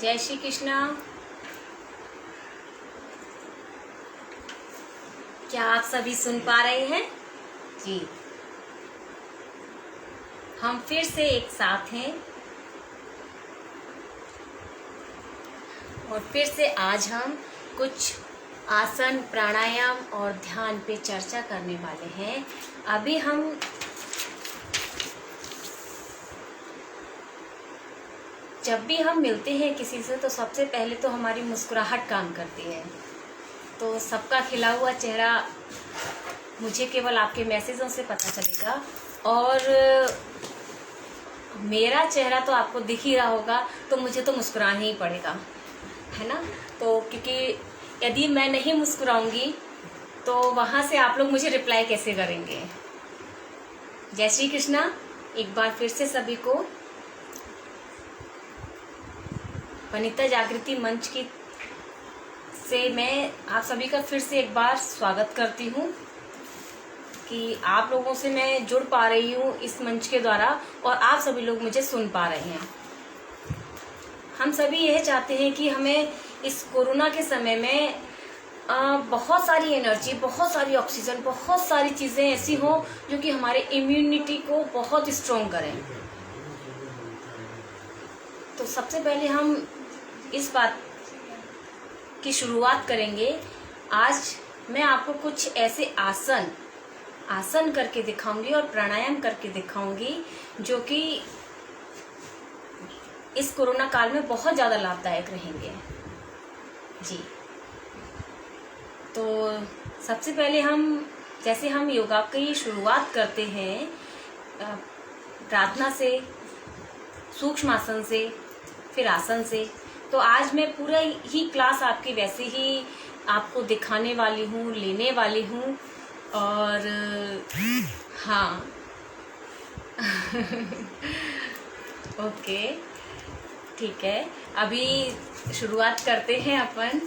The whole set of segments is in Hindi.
जय श्री कृष्णा। क्या आप सभी सुन पा रहे हैं जी? हम फिर से एक साथ हैं और फिर से आज हम कुछ आसन, प्राणायाम और ध्यान पे चर्चा करने वाले हैं। अभी हम जब भी हम मिलते हैं किसी से तो सबसे पहले तो हमारी मुस्कुराहट काम करती है। तो सबका खिला हुआ चेहरा मुझे केवल आपके मैसेजों से पता चलेगा और मेरा चेहरा तो आपको दिख ही रहा होगा, तो मुझे तो मुस्कुराना ही पड़ेगा, है ना। तो क्योंकि यदि मैं नहीं मुस्कुराऊंगी तो वहाँ से आप लोग मुझे रिप्लाई कैसे करेंगे। जय श्री कृष्णा। एक बार फिर से सभी को वनिता जागृति मंच की से मैं आप सभी का फिर से एक बार स्वागत करती हूँ कि आप लोगों से मैं जुड़ पा रही हूँ इस मंच के द्वारा और आप सभी लोग मुझे सुन पा रहे हैं। हम सभी यह चाहते हैं कि हमें इस कोरोना के समय में बहुत सारी एनर्जी, बहुत सारी ऑक्सीजन, बहुत सारी चीज़ें ऐसी हों जो कि हमारे इम्यूनिटी को बहुत स्ट्रॉन्ग करें। तो सबसे पहले हम इस बात की शुरुआत करेंगे। आज मैं आपको कुछ ऐसे आसन करके दिखाऊंगी और प्राणायाम करके दिखाऊंगी जो कि इस कोरोना काल में बहुत ज़्यादा लाभदायक रहेंगे जी। तो सबसे पहले हम योगा की शुरुआत करते हैं प्रार्थना से, सूक्ष्म आसन से, फिर आसन से। तो आज मैं पूरा ही क्लास आपकी वैसे ही आपको दिखाने वाली हूँ, लेने वाली हूँ और हाँ ओके, ठीक है। अभी शुरुआत करते हैं अपन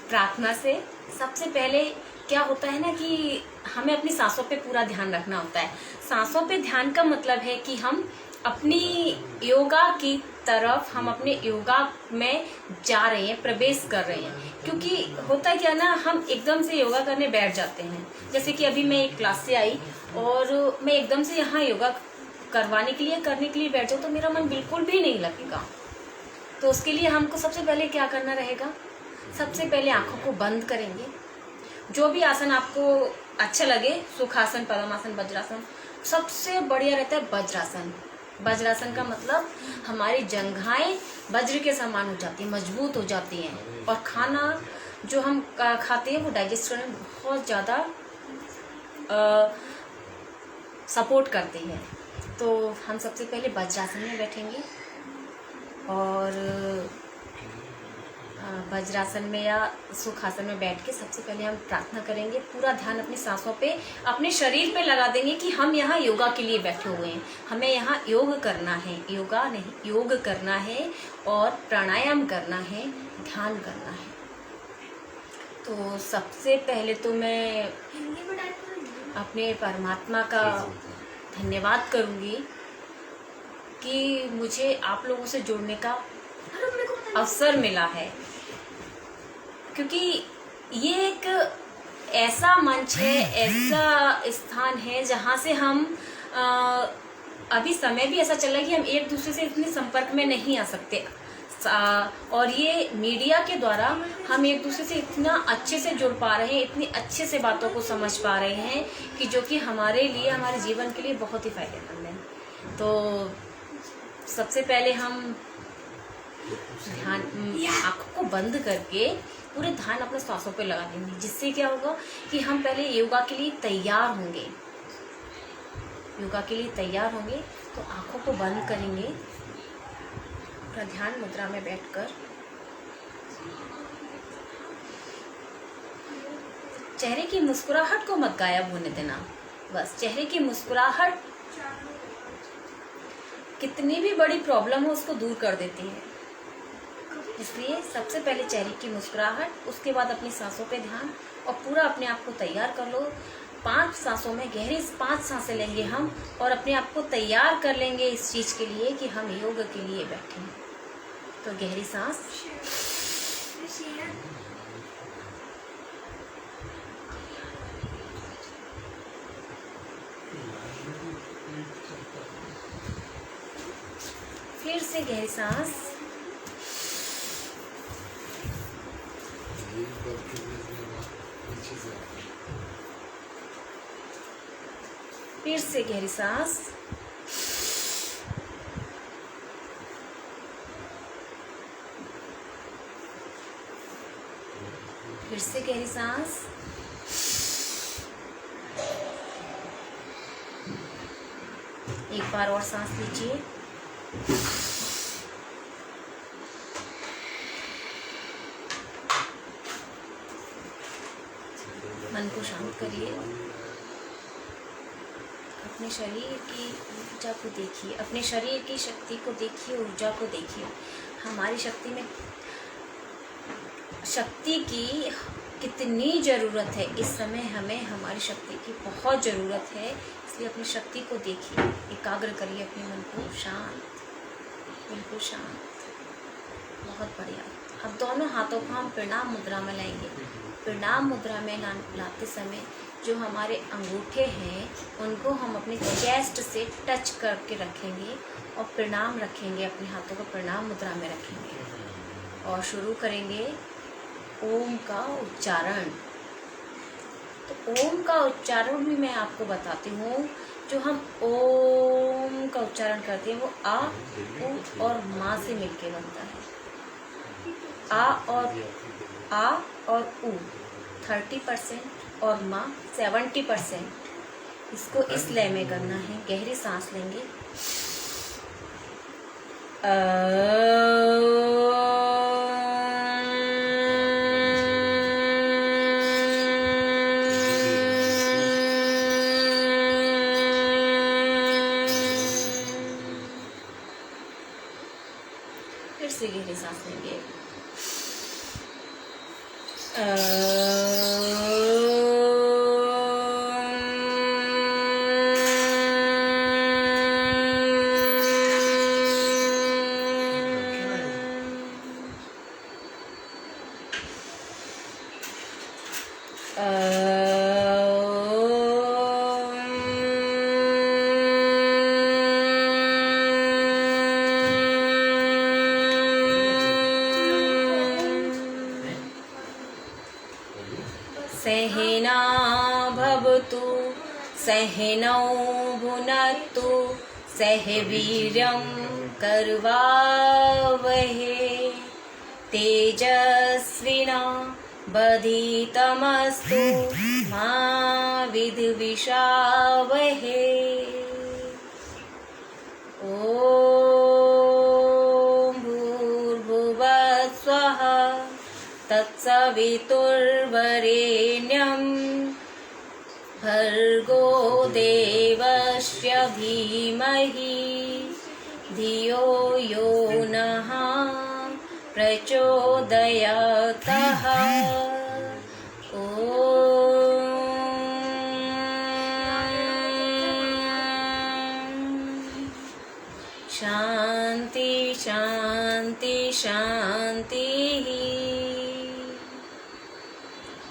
प्रार्थना से। सबसे पहले क्या होता है ना कि हमें अपनी सांसों पे पूरा ध्यान रखना होता है। सांसों पे ध्यान का मतलब है कि हम अपनी योगा की तरफ, हम अपने योगा में जा रहे हैं, प्रवेश कर रहे हैं। क्योंकि होता है क्या ना, हम एकदम से योगा करने बैठ जाते हैं। जैसे कि अभी मैं एक क्लास से आई और मैं एकदम से यहाँ योगा करने के लिए बैठ जाऊँ तो मेरा मन बिल्कुल भी नहीं लगेगा। तो उसके लिए हमको सबसे पहले क्या करना रहेगा, सबसे पहले आंखों को बंद करेंगे। जो भी आसन आपको अच्छा लगे, सुखासन, पद्मासन, वज्रासन, सबसे बढ़िया रहता है वज्रासन। वज्रासन का मतलब हमारी जंघाएं वज्र के समान हो जाती हैं, मजबूत हो जाती हैं और खाना जो हम खाते हैं वो डाइजेस्ट करने में बहुत ज़्यादा सपोर्ट करती है। तो हम सबसे पहले वज्रासन में बैठेंगे और वज्रासन में या सुखासन में बैठ के सबसे पहले हम प्रार्थना करेंगे। पूरा ध्यान अपनी सांसों पे, अपने शरीर पे लगा देंगे कि हम यहाँ योगा के लिए बैठे हुए हैं, हमें यहाँ योग करना है, योगा नहीं योग करना है और प्राणायाम करना है, ध्यान करना है। तो सबसे पहले तो मैं अपने परमात्मा का धन्यवाद करूँगी कि मुझे आप लोगों से जुड़ने का अवसर मिला है, क्योंकि ये एक ऐसा मंच है, ऐसा स्थान है जहाँ से हम अभी समय भी ऐसा चल रहा है कि हम एक दूसरे से इतने संपर्क में नहीं आ सकते और ये मीडिया के द्वारा हम एक दूसरे से इतना अच्छे से जुड़ पा रहे हैं, इतनी अच्छे से बातों को समझ पा रहे हैं कि जो कि हमारे लिए, हमारे जीवन के लिए बहुत ही फायदेमंद है। तो सबसे पहले हम ध्यान, आँखों को बंद करके पूरे ध्यान अपने सांसों पे लगा देंगे, जिससे क्या होगा कि हम पहले योगा के लिए तैयार होंगे। तो आँखों को बंद करेंगे, पूरा ध्यान मुद्रा में बैठकर चेहरे की मुस्कुराहट को मत गायब होने देना। बस चेहरे की मुस्कुराहट कितनी भी बड़ी प्रॉब्लम हो उसको दूर कर देती है। इसलिए सबसे पहले चेहरे की मुस्कुराहट, उसके बाद अपनी सांसों पे ध्यान और पूरा अपने आप को तैयार कर लो। 5 सांसों में गहरी 5 सांसें लेंगे हम और अपने आप को तैयार कर लेंगे इस चीज़ के लिए कि हम योग के लिए बैठे हैं। तो गहरी सांस, फिर से गहरी सांस, फिर से गहरी सांस, फिर से गहरी सांस, एक बार और सांस लीजिए। मन को शांत करिए, अपने शरीर की ऊर्जा को देखिए, अपने शरीर की शक्ति को देखिए, ऊर्जा को देखिए। हमारी शक्ति में शक्ति की कितनी ज़रूरत है इस समय, हमें हमारी शक्ति की बहुत ज़रूरत है। इसलिए अपनी शक्ति को देखिए, एकाग्र करिए अपने मन को, शांत, बिल्कुल शांत। बहुत बढ़िया। अब दोनों हाथों को हम प्रणाम मुद्रा में लाएंगे। प्रणाम मुद्रा में लाते समय जो हमारे अंगूठे हैं उनको हम अपने चेस्ट से टच करके रखेंगे और प्रणाम रखेंगे, अपने हाथों को प्रणाम मुद्रा में रखेंगे और शुरू करेंगे ओम का उच्चारण। तो ओम का उच्चारण भी मैं आपको बताती हूँ। जो हम ओम का उच्चारण करते हैं वो आ, उ और माँ से मिलके बनता है। आ और उ 30% और माँ 70%। इसको इस लय में करना है। गहरी सांस लेंगे, फिर से गहरी सांस लेंगे, सहना भवतु सहनौ भुनक्तु सह वीर्यं करवावहे तेजस्विना वधीतमस्तु मा विद्विषावहे। ॐ भूर्भुवः स्वः तत्सवितुर्वरेण्यं भर्गो देवस्य धीमहि धियो यो नः प्रचोदयात्। शांति शांति शांति।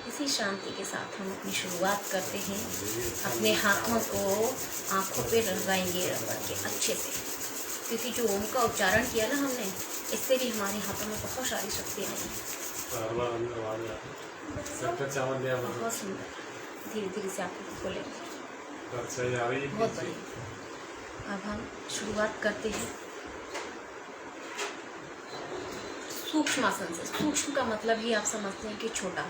इसी शांति के साथ हम अपनी शुरुआत करते हैं। अपने हाथों को आँखों पे लगाएंगे रगड़ के अच्छे से, क्योंकि जो ओम का उच्चारण किया ना हमने, इससे भी हमारे हाथों में बहुत सारी शक्तियाँ आई। बहुत सुंदर। धीरे धीरे से आपको खोलेंगे। बहुत बढ़िया। अब हम शुरुआत करते हैं सूक्ष्म आसन से। सूक्ष्म का मतलब ही आप समझते हैं कि छोटा।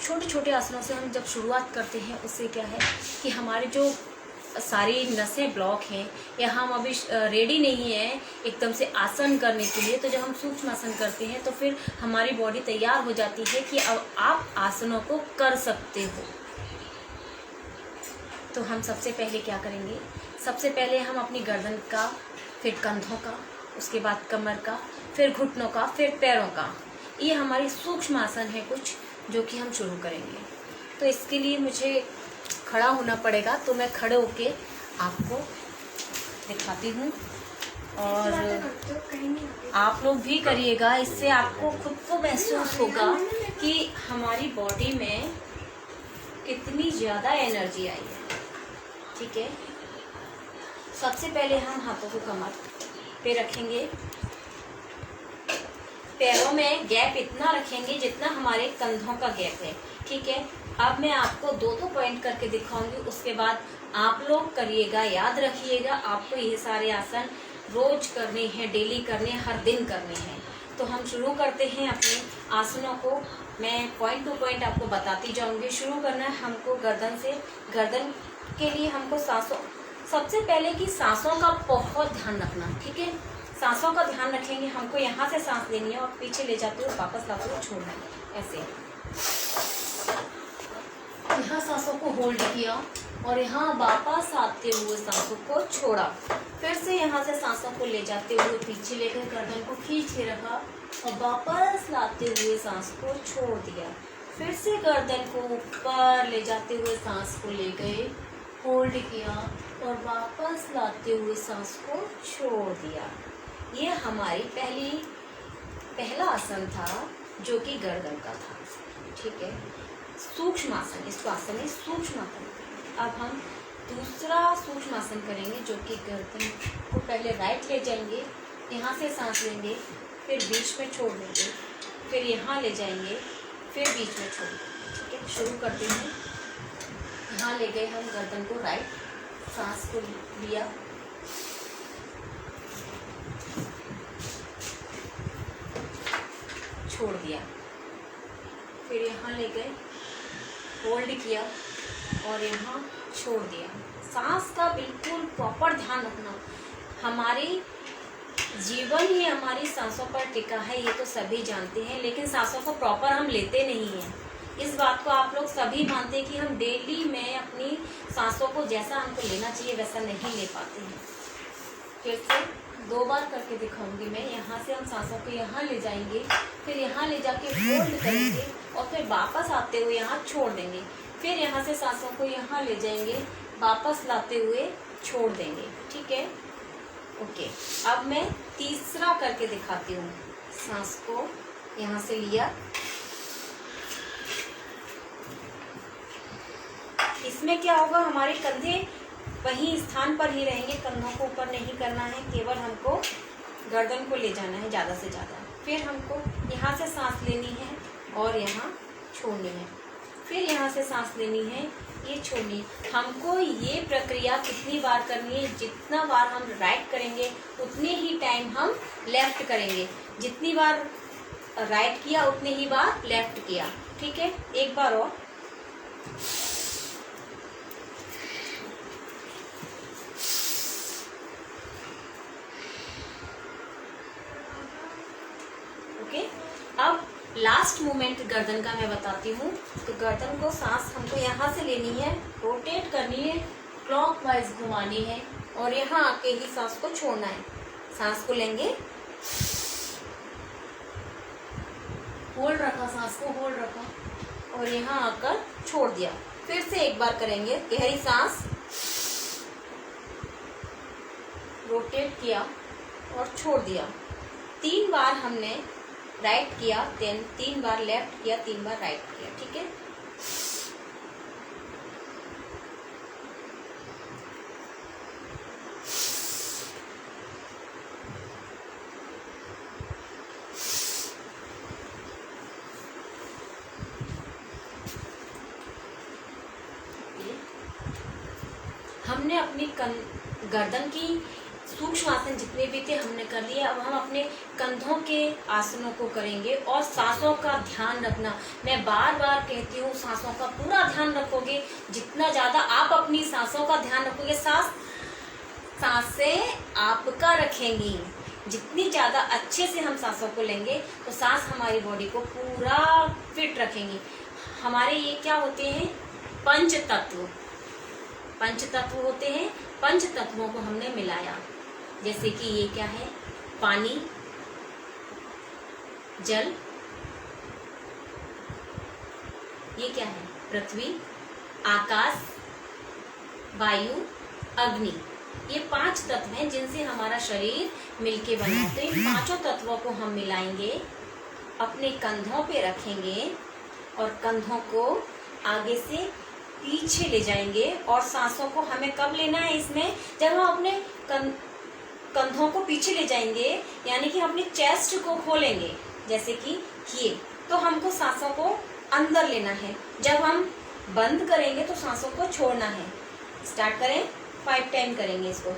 छोटे छोटे आसनों से हम जब शुरुआत करते हैं, उससे क्या है कि हमारे जो सारी नसें ब्लॉक हैं या हम अभी रेडी नहीं हैं एकदम से आसन करने के लिए, तो जब हम सूक्ष्म आसन करते हैं तो फिर हमारी बॉडी तैयार हो जाती है कि अब आप आसनों को कर सकते हो। तो हम सबसे पहले क्या करेंगे, सबसे पहले हम अपनी गर्दन का, फिर कंधों का, उसके बाद कमर का, फिर घुटनों का, फिर पैरों का। ये हमारी सूक्ष्म आसन है कुछ जो कि हम शुरू करेंगे। तो इसके लिए मुझे खड़ा होना पड़ेगा, तो मैं खड़े होके आपको दिखाती हूँ और आप लोग भी करिएगा। इससे आपको खुद को महसूस होगा कि हमारी बॉडी में कितनी ज़्यादा एनर्जी आई है। ठीक है, सबसे पहले हम हाथों को कमर पे रखेंगे, पैरों में गैप इतना रखेंगे जितना हमारे कंधों का गैप है। ठीक है, अब मैं आपको दो पॉइंट करके दिखाऊंगी, उसके बाद आप लोग करिएगा। याद रखिएगा, आपको ये सारे आसन रोज करने हैं, डेली करने हैं, हर दिन करने हैं। तो हम शुरू करते हैं अपने आसनों को। मैं पॉइंट टू पॉइंट आपको बताती जाऊंगी। शुरू करना है हमको गर्दन से। गर्दन के लिए हमको सांसों, सबसे पहले कि सांसों का बहुत ध्यान रखना। ठीक है, सांसों का ध्यान रखेंगे। हमको यहाँ से सांस लेनी है और पीछे ले जाते हुए वापस लाते हुए छोड़ना है, ऐसे। यहाँ सांसों को होल्ड किया और यहाँ वापस आते हुए सांसों को छोड़ा। फिर से यहाँ से सांसों को ले जाते हुए पीछे लेकर गर्दन को खींच के रखा और वापस लाते हुए सांस को छोड़ दिया। फिर से गर्दन को ऊपर ले जाते हुए सांस को ले गए, होल्ड किया और वापस लाते हुए सांस को छोड़ दिया। ये हमारी पहला आसन था जो कि गर्दन का था। ठीक है, सूक्ष्म आसन, इसको आसन है सूक्ष्म आसन। अब हम दूसरा सूक्ष्म आसन करेंगे जो कि गर्दन को पहले राइट ले जाएंगे, यहाँ से सांस लेंगे, फिर बीच में छोड़ देंगे, फिर यहाँ ले जाएंगे, फिर बीच में छोड़ देंगे। ठीक है, शुरू करते हैं। यहाँ ले गए हम गर्दन को राइट, सांस को लिया, छोड़ दिया, फिर यहाँ ले गए, होल्ड किया और यहाँ छोड़ दिया। सांस का बिल्कुल प्रॉपर ध्यान रखना। हमारी जीवन ही हमारी सांसों पर टिका है, ये तो सभी जानते हैं, लेकिन सांसों को प्रॉपर हम लेते नहीं हैं। इस बात को आप लोग सभी मानते हैं कि हम डेली में अपनी सांसों को जैसा हमको लेना चाहिए वैसा नहीं ले पाते हैं। फिर से 2 बार करके दिखाऊंगी मैं। यहाँ से हम सांसों को यहाँ ले जाएंगे, फिर यहाँ ले जाके होल्ड करेंगे और फिर वापस आते हुए यहाँ छोड़ देंगे। फिर यहाँ से सांसों को यहाँ ले जाएंगे, वापस लाते हुए छोड़ देंगे। ठीक है, ओके। अब मैं तीसरा करके दिखाती हूँ। सांस को यहाँ से लिया, इसमें क्या होगा, हमारे कंधे वहीं स्थान पर ही रहेंगे, कंधों को ऊपर नहीं करना है, केवल हमको गर्दन को ले जाना है ज़्यादा से ज़्यादा। फिर हमको यहाँ से सांस लेनी है और यहाँ छोड़नी है, फिर यहाँ से सांस लेनी है, ये छोड़नी। हमको ये प्रक्रिया कितनी बार करनी है, जितना बार हम राइट करेंगे उतने ही टाइम हम लेफ्ट करेंगे। जितनी बार राइट किया उतनी ही बार लेफ्ट किया। ठीक है, एक बार और। अब लास्ट मोमेंट गर्दन का मैं बताती हूँ। तो गर्दन को सांस हमको यहाँ से लेनी है, रोटेट करनी है, क्लॉकवाइज घुमानी है और यहाँ आके ही सांस को छोड़ना है। सांस को लेंगे, होल्ड रखा, सांस को होल्ड रखा और यहाँ आकर छोड़ दिया। फिर से एक बार करेंगे, गहरी सांस, रोटेट किया और छोड़ दिया। 3 बार हमने राइट किया, 3 बार लेफ्ट किया, 3 बार राइट किया। ठीक है, हमने अपनी गर्दन की सूक्ष्म आसन जितने भी थे हमने कर लिए। अब हम अपने कंधों के आसनों को करेंगे और सांसों का ध्यान रखना। मैं बार बार कहती हूँ, सांसों का पूरा ध्यान रखोगे। जितना ज़्यादा आप अपनी सांसों का ध्यान रखोगे, सांसें आपका रखेंगी। जितनी ज़्यादा अच्छे से हम सांसों को लेंगे तो सांस हमारी बॉडी को पूरा फिट रखेंगी। हमारे ये क्या होते हैं, पंच तत्व होते हैं। पंच तत्वों को हमने मिलाया, जैसे कि ये क्या है, पानी, जल, ये क्या है, पृथ्वी, आकाश, वायु, अग्नि। ये 5 तत्व हैं जिनसे हमारा शरीर मिलके बना है। तो इन 5 तत्वों को हम मिलाएंगे, अपने कंधों पे रखेंगे और कंधों को आगे से पीछे ले जाएंगे। और सांसों को हमें कब लेना है इसमें, जब हम अपने कंधों को पीछे ले जाएंगे, यानी कि अपनी चेस्ट को खोलेंगे जैसे कि ये, तो हमको सांसों को अंदर लेना है। जब हम बंद करेंगे तो सांसों को छोड़ना है। स्टार्ट करें, 5 टाइम करेंगे इसको।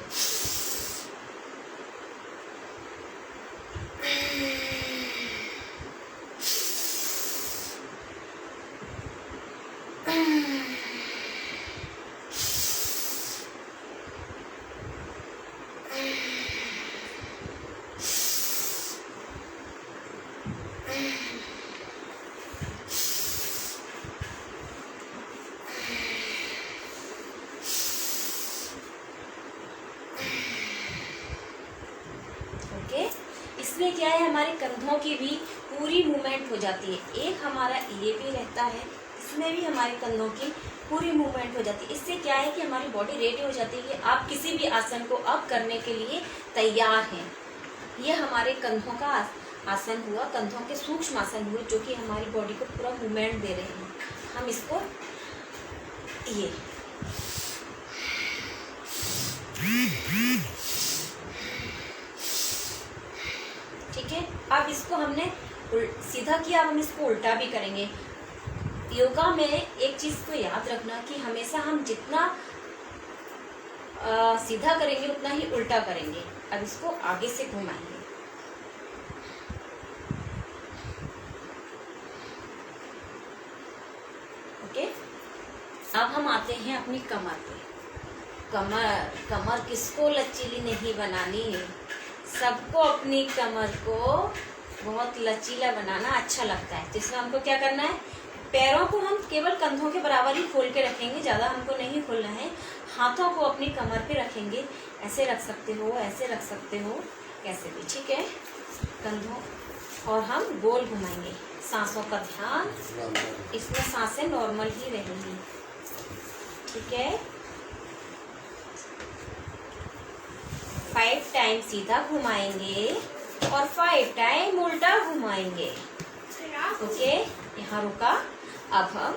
इसमें क्या है, हमारे कंधों की भी पूरी मूवमेंट हो जाती है। एक हमारा ये भी रहता है, इसमें भी हमारे कंधों की पूरी मूवमेंट हो जाती है। इससे क्या है कि हमारी बॉडी रेडी हो जाती है कि आप किसी भी आसन को अब करने के लिए तैयार हैं। ये हमारे कंधों का आसन हुआ, कंधों के सूक्ष्म आसन हुए, जो कि हमारी बॉडी को पूरा मूवमेंट दे रहे हैं। हम इसको ये ठीक है। अब इसको हमने सीधा किया, अब हम इसको उल्टा भी करेंगे। योगा में एक चीज को याद रखना कि हमेशा हम जितना सीधा करेंगे उतना ही उल्टा करेंगे। अब इसको आगे से घुमाएंगे। ओके, अब हम आते हैं अपनी कमर पे। कमर किसको लचीली नहीं बनानी है, सबको अपनी कमर को बहुत लचीला बनाना अच्छा लगता है। तो इसमें हमको क्या करना है, पैरों को हम केवल कंधों के बराबर ही खोल के रखेंगे, ज़्यादा हमको नहीं खोलना है। हाथों को अपनी कमर पे रखेंगे, ऐसे रख सकते हो, ऐसे रख सकते हो, कैसे भी, ठीक है। कंधों और हम गोल घुमाएंगे। सांसों का ध्यान, इसमें सांसें नॉर्मल ही रहेंगी, ठीक है। 5 टाइम सीधा घुमाएंगे और 5 टाइम उल्टा घुमाएंगे। ओके, यहाँ रुका। अब हम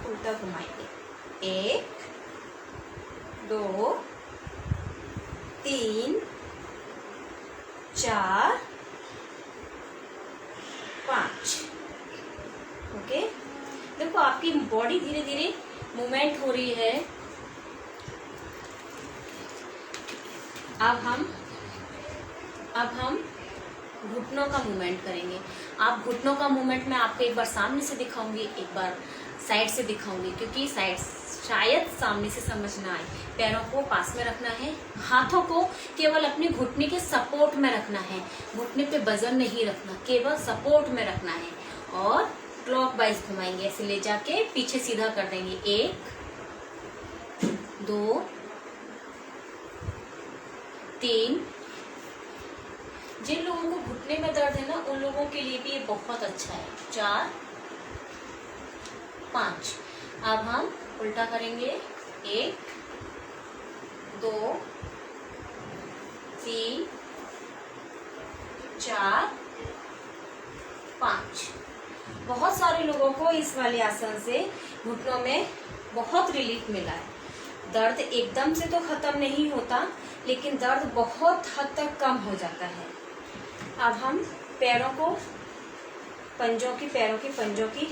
उल्टा घुमाएंगे। 1 2 3 4 5। ओके, देखो आपकी बॉडी धीरे धीरे मूवमेंट हो रही है। अब हम घुटनों का मूवमेंट करेंगे। आप घुटनों का मूवमेंट मैं आपको एक बार सामने से दिखाऊंगी, एक बार साइड से दिखाऊंगी, क्योंकि साइड शायद सामने से समझ ना आए। पैरों को पास में रखना है, हाथों को केवल अपने घुटने के सपोर्ट में रखना है, घुटने पे वजन नहीं रखना, केवल सपोर्ट में रखना है। और क्लॉकवाइज घुमाएंगे, ऐसे ले जाके पीछे सीधा कर देंगे। 1 2 3। जिन लोगों को घुटने में दर्द है ना, उन लोगों के लिए भी ये बहुत अच्छा है। 4 5। अब हम उल्टा करेंगे। 1 2 3 4 5। बहुत सारे लोगों को इस वाले आसन से घुटनों में बहुत रिलीफ मिला है। दर्द एकदम से तो खत्म नहीं होता, लेकिन दर्द बहुत हद तक कम हो जाता है। अब हम पैरों के पंजों की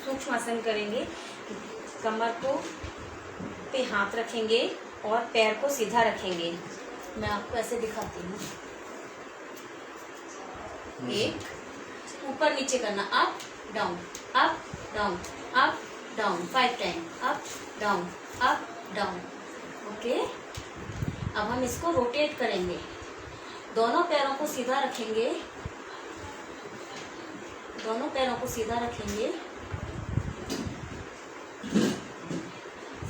सूक्ष्म आसन करेंगे। कमर को पे हाथ रखेंगे और पैर को सीधा रखेंगे। मैं आपको ऐसे दिखाती हूँ। 1 ऊपर नीचे करना, up down, up down, up down. 5 time, up down, up down. Okay, अब हम इसको रोटेट करेंगे। दोनों पैरों को सीधा रखेंगे, दोनों पैरों को सीधा रखेंगे।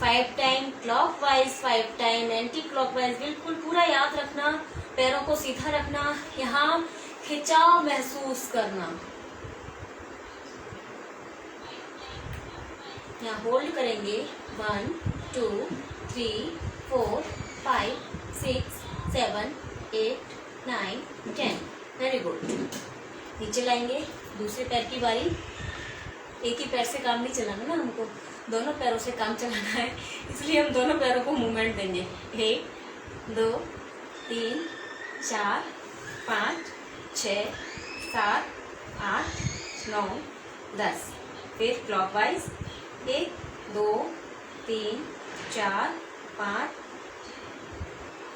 5 time clockwise, 5 time anti clockwise. बिल्कुल पूरा याद रखना, पैरों को सीधा रखना, यहाँ खिंचाव महसूस करना। यहाँ होल्ड करेंगे। 1 2 3 4 5 6 7 8 9 10। Very good. नीचे लाएंगे, दूसरे पैर की बारी। एक ही पैर से काम नहीं चलाना ना, हमको दोनों पैरों से काम चलाना है, इसलिए हम दोनों पैरों को मूवमेंट देंगे। 1 2 3 4 5 6 7 8 9 10। फिर क्लॉकवाइज 1 2 3 4 5।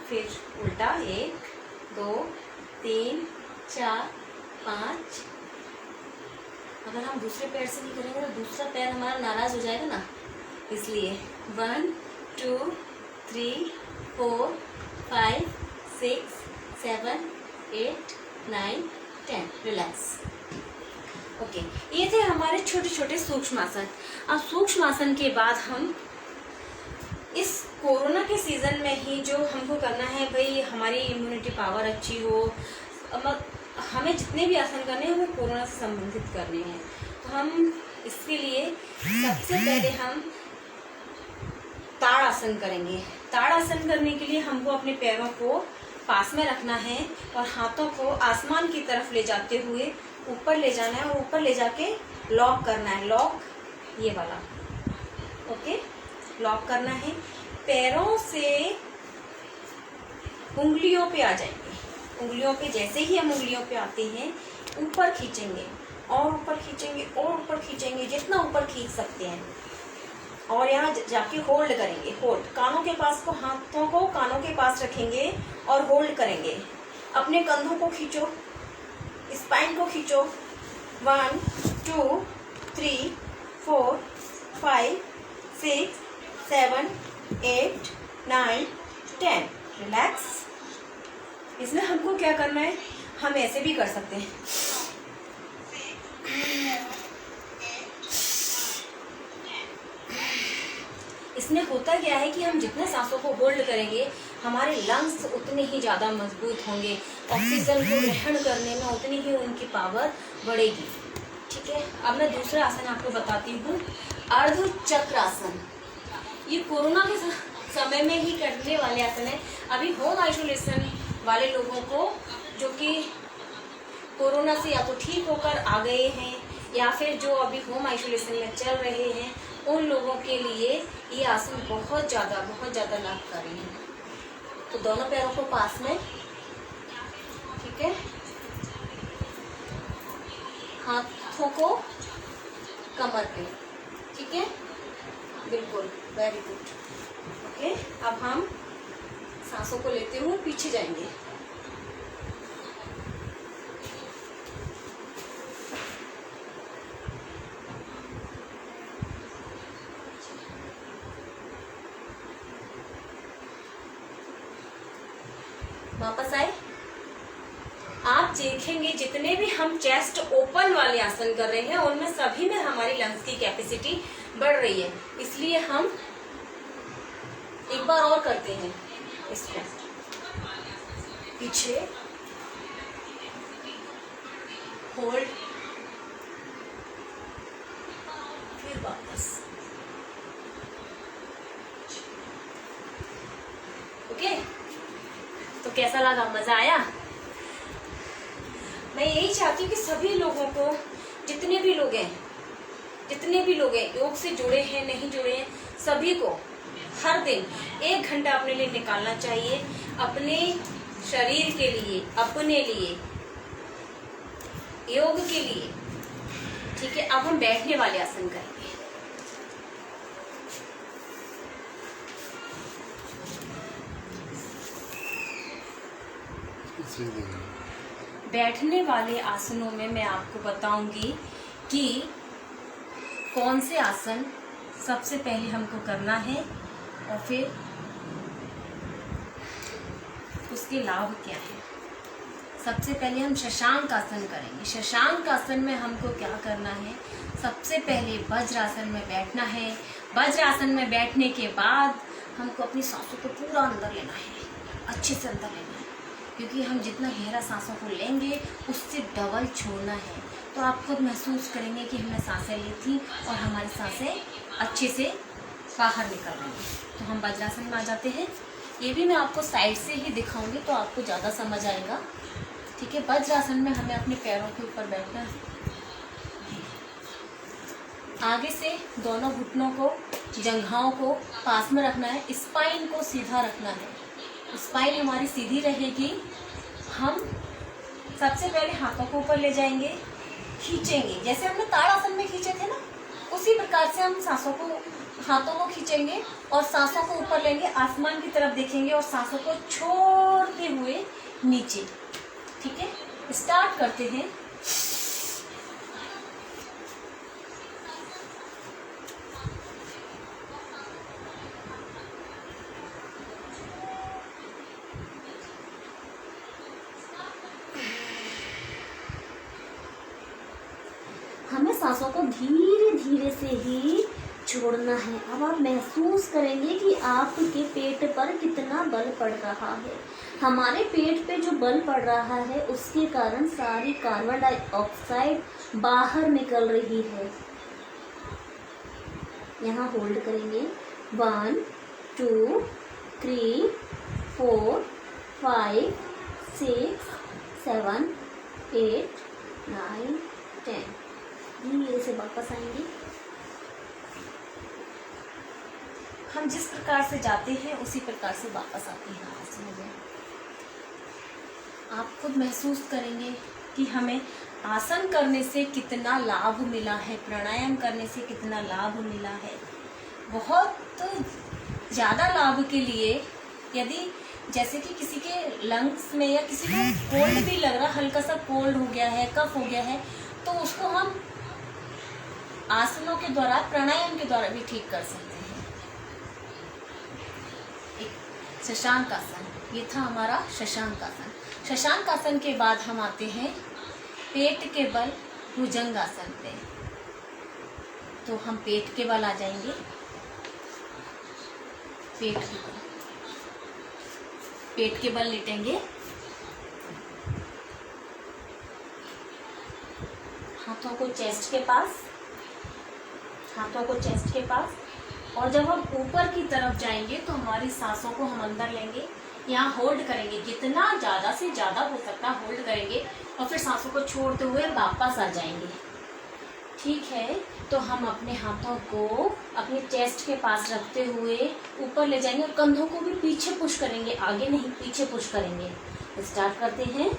फिर उल्टा 1 2 3 4 5। अगर हम दूसरे पैर से नहीं करेंगे तो दूसरा पैर हमारा नाराज हो जाएगा ना, इसलिए 1 2 3 4 5 6 7 8 9 10। रिलैक्स। ओके, ये थे हमारे छोटे छोटे सूक्ष्म आसन। अब सूक्ष्म आसन के बाद हम इस कोरोना के सीज़न में ही जो हमको करना है भाई, हमारी इम्यूनिटी पावर अच्छी हो, हमें जितने भी आसन करने हैं हमें कोरोना से संबंधित करने हैं। तो हम इसके लिए सबसे पहले हम ताड़ आसन करेंगे। ताड़ आसन करने के लिए हमको अपने पैरों को पास में रखना है और हाथों को आसमान की तरफ ले जाते हुए ऊपर ले जाना है और ऊपर ले जाके लॉक करना है। लॉक ये वाला, ओके, लॉक करना है। पैरों से उंगलियों पे आ जाएंगे। उंगलियों पे जैसे ही हम उंगलियों पे आते हैं ऊपर खींचेंगे और ऊपर खींचेंगे और ऊपर खींचेंगे, जितना ऊपर खींच सकते हैं। और यहाँ जाके होल्ड करेंगे। होल्ड, कानों के पास को, हाथों को कानों के पास रखेंगे और होल्ड करेंगे। अपने कंधों को खींचो, स्पाइन को खींचो। 1 2 3 4 5 6 7 8 9 10। रिलैक्स। इसमें हमको क्या करना है, हम ऐसे भी कर सकते हैं। इसमें होता क्या है कि हम जितने सांसों को होल्ड करेंगे हमारे लंग्स उतने ही ज़्यादा मजबूत होंगे, ऑक्सीजन को ग्रहण करने में उतनी ही उनकी पावर बढ़ेगी। ठीक है, अब मैं दूसरा आसन आपको बताती हूँ, अर्ध चक्र आसन। ये कोरोना के समय में ही करने वाले आसन है। अभी होम आइसोलेशन वाले लोगों को, जो कि कोरोना से या तो ठीक होकर आ गए हैं या फिर जो अभी होम आइसोलेशन में चल रहे हैं, उन लोगों के लिए ये आसन बहुत ज़्यादा लाभकारी है। तो दोनों पैरों को पास में, ठीक है, हाथों को कमर पे, ठीक है, बिल्कुल, वेरी गुड। ओके, अब हम सांसों को लेते हुए पीछे जाएंगे। वापस आए। आप देखेंगे जितने भी हम चेस्ट ओपन वाले आसन कर रहे हैं उनमें सभी में हमारी लंग्स की कैपेसिटी बढ़ रही है। इसलिए हम एक बार और करते हैं इसको, पीछे होल्ड, फिर वापस। ओके, तो कैसा लगा, मजा आया? मैं यही चाहती हूँ कि सभी लोगों को, जितने भी लोग हैं योग से जुड़े हैं नहीं जुड़े हैं, सभी को हर दिन 1 घंटा अपने लिए निकालना चाहिए, अपने शरीर के लिए, अपने लिए, योग के लिए। ठीक है, अब हम बैठने वाले आसन करेंगे। बैठने वाले आसनों में मैं आपको बताऊंगी कि कौन से आसन सबसे पहले हमको करना है और फिर उसके लाभ क्या है। सबसे पहले हम शशांक आसन करेंगे। शशांक आसन में हमको क्या करना है, सबसे पहले वज्रासन में बैठना है। वज्रासन में बैठने के बाद हमको अपनी सांसों को पूरा अंदर लेना है, अच्छे से अंदर लेना है, क्योंकि हम जितना गहरा सांसों को लेंगे उससे डबल छोड़ना है। तो आप खुद महसूस करेंगे कि हमने सांसें ली थी और हमारी सांसें अच्छे से बाहर निकल रही हैं। तो हम वज्रासन में आ जाते हैं। ये भी मैं आपको साइड से ही दिखाऊंगी तो आपको ज़्यादा समझ आएगा। ठीक है, वज्रासन में हमें अपने पैरों के ऊपर बैठना है। आगे से दोनों घुटनों को, जंघाओं को पास में रखना है, स्पाइन को सीधा रखना है। स्पाइन हमारी सीधी रहेगी। हम सबसे पहले हाथों को ऊपर ले जाएंगे, खींचेंगे, जैसे हमने ताड़ासन में खींचे थे ना, उसी प्रकार से हम सांसों को, हाथों को खींचेंगे और सांसों को ऊपर लेंगे, आसमान की तरफ देखेंगे और सांसों को छोड़ते हुए नीचे। ठीक है, स्टार्ट करते हैं। हमें सांसों को धीरे धीरे से ही छोड़ना है। अब आप महसूस करेंगे कि आपके पेट पर कितना बल पड़ रहा है। हमारे पेट पे जो बल पड़ रहा है उसके कारण सारी कार्बन डाइऑक्साइड बाहर निकल रही है। यहाँ होल्ड करेंगे 1 2 3 4 5 6 7 8 9 10। धीरे से वापस आएंगे। हम जिस प्रकार से जाते हैं उसी प्रकार से वापस आते हैं आसन में। आप खुद महसूस करेंगे कि हमें आसन करने से कितना लाभ मिला है, प्राणायाम करने से कितना लाभ मिला है। बहुत ज़्यादा लाभ के लिए, यदि जैसे कि किसी के लंग्स में या किसी को कोल्ड भी लग रहा, हल्का सा कोल्ड हो गया है, कफ हो गया है, तो उसको हम आसनों के द्वारा, प्राणायाम के द्वारा भी ठीक कर सकते हैं। एक शशांक आसन, ये था हमारा शशांक आसन। शशांक आसन के बाद हम आते हैं पेट के बल भुजंग आसन पे। तो हम पेट के बल आ जाएंगे, पेट के बल लेटेंगे, हाथों को चेस्ट के पास, और जब हम ऊपर की तरफ जाएंगे तो हमारी सांसों को हम अंदर लेंगे, यहाँ होल्ड करेंगे, जितना ज़्यादा से ज़्यादा हो सकता है होल्ड करेंगे और फिर सांसों को छोड़ते हुए वापस आ जाएंगे। ठीक है, तो हम अपने हाथों को अपने चेस्ट के पास रखते हुए ऊपर ले जाएंगे और कंधों को भी पीछे पुश करेंगे, आगे नहीं पीछे पुश करेंगे। स्टार्ट करते हैं।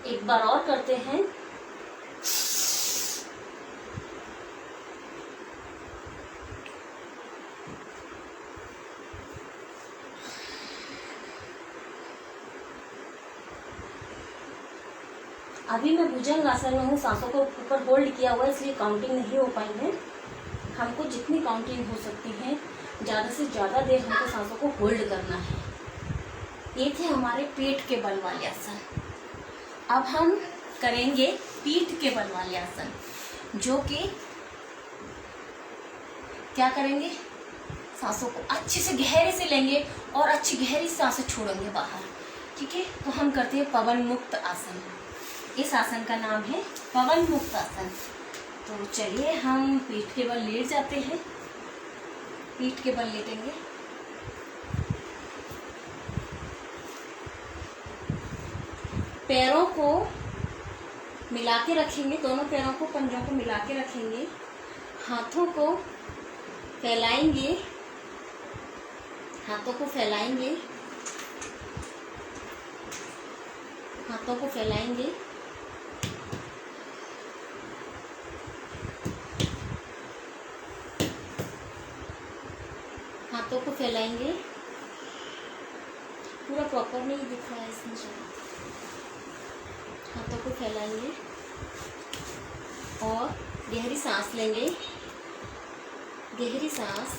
एक बार और करते हैं। अभी मैं भुजंग आसन में हूँ, सांसों को ऊपर होल्ड किया हुआ है, इसलिए काउंटिंग नहीं हो पाई है। हमको जितनी काउंटिंग हो सकती है, ज़्यादा से ज़्यादा देर हमको सांसों को होल्ड करना है। ये थे हमारे पेट के बल वाले आसन। अब हम करेंगे पीठ के बल वाले आसन, जो कि क्या करेंगे, सांसों को अच्छे से गहरे से लेंगे और अच्छी गहरी सांसें छोड़ेंगे बाहर। ठीक है, तो हम करते हैं पवन मुक्त आसन। इस आसन का नाम है पवन मुक्त आसन। तो चलिए हम पीठ के बल लेट जाते हैं, पीठ के बल लेटेंगे। पैरों को मिला के रखेंगे, दोनों पैरों को, पंजों को मिला के रखेंगे। हाथों को फैलाएंगे, हाथों को फैलाएंगे, हाथों को फैलाएंगे। हाथों को फैलाएंगे। पूरा प्रॉपर नहीं दिख रहा है इसमें। हाथों को फैलाएंगे और गहरी सांस लेंगे, गहरी सांस।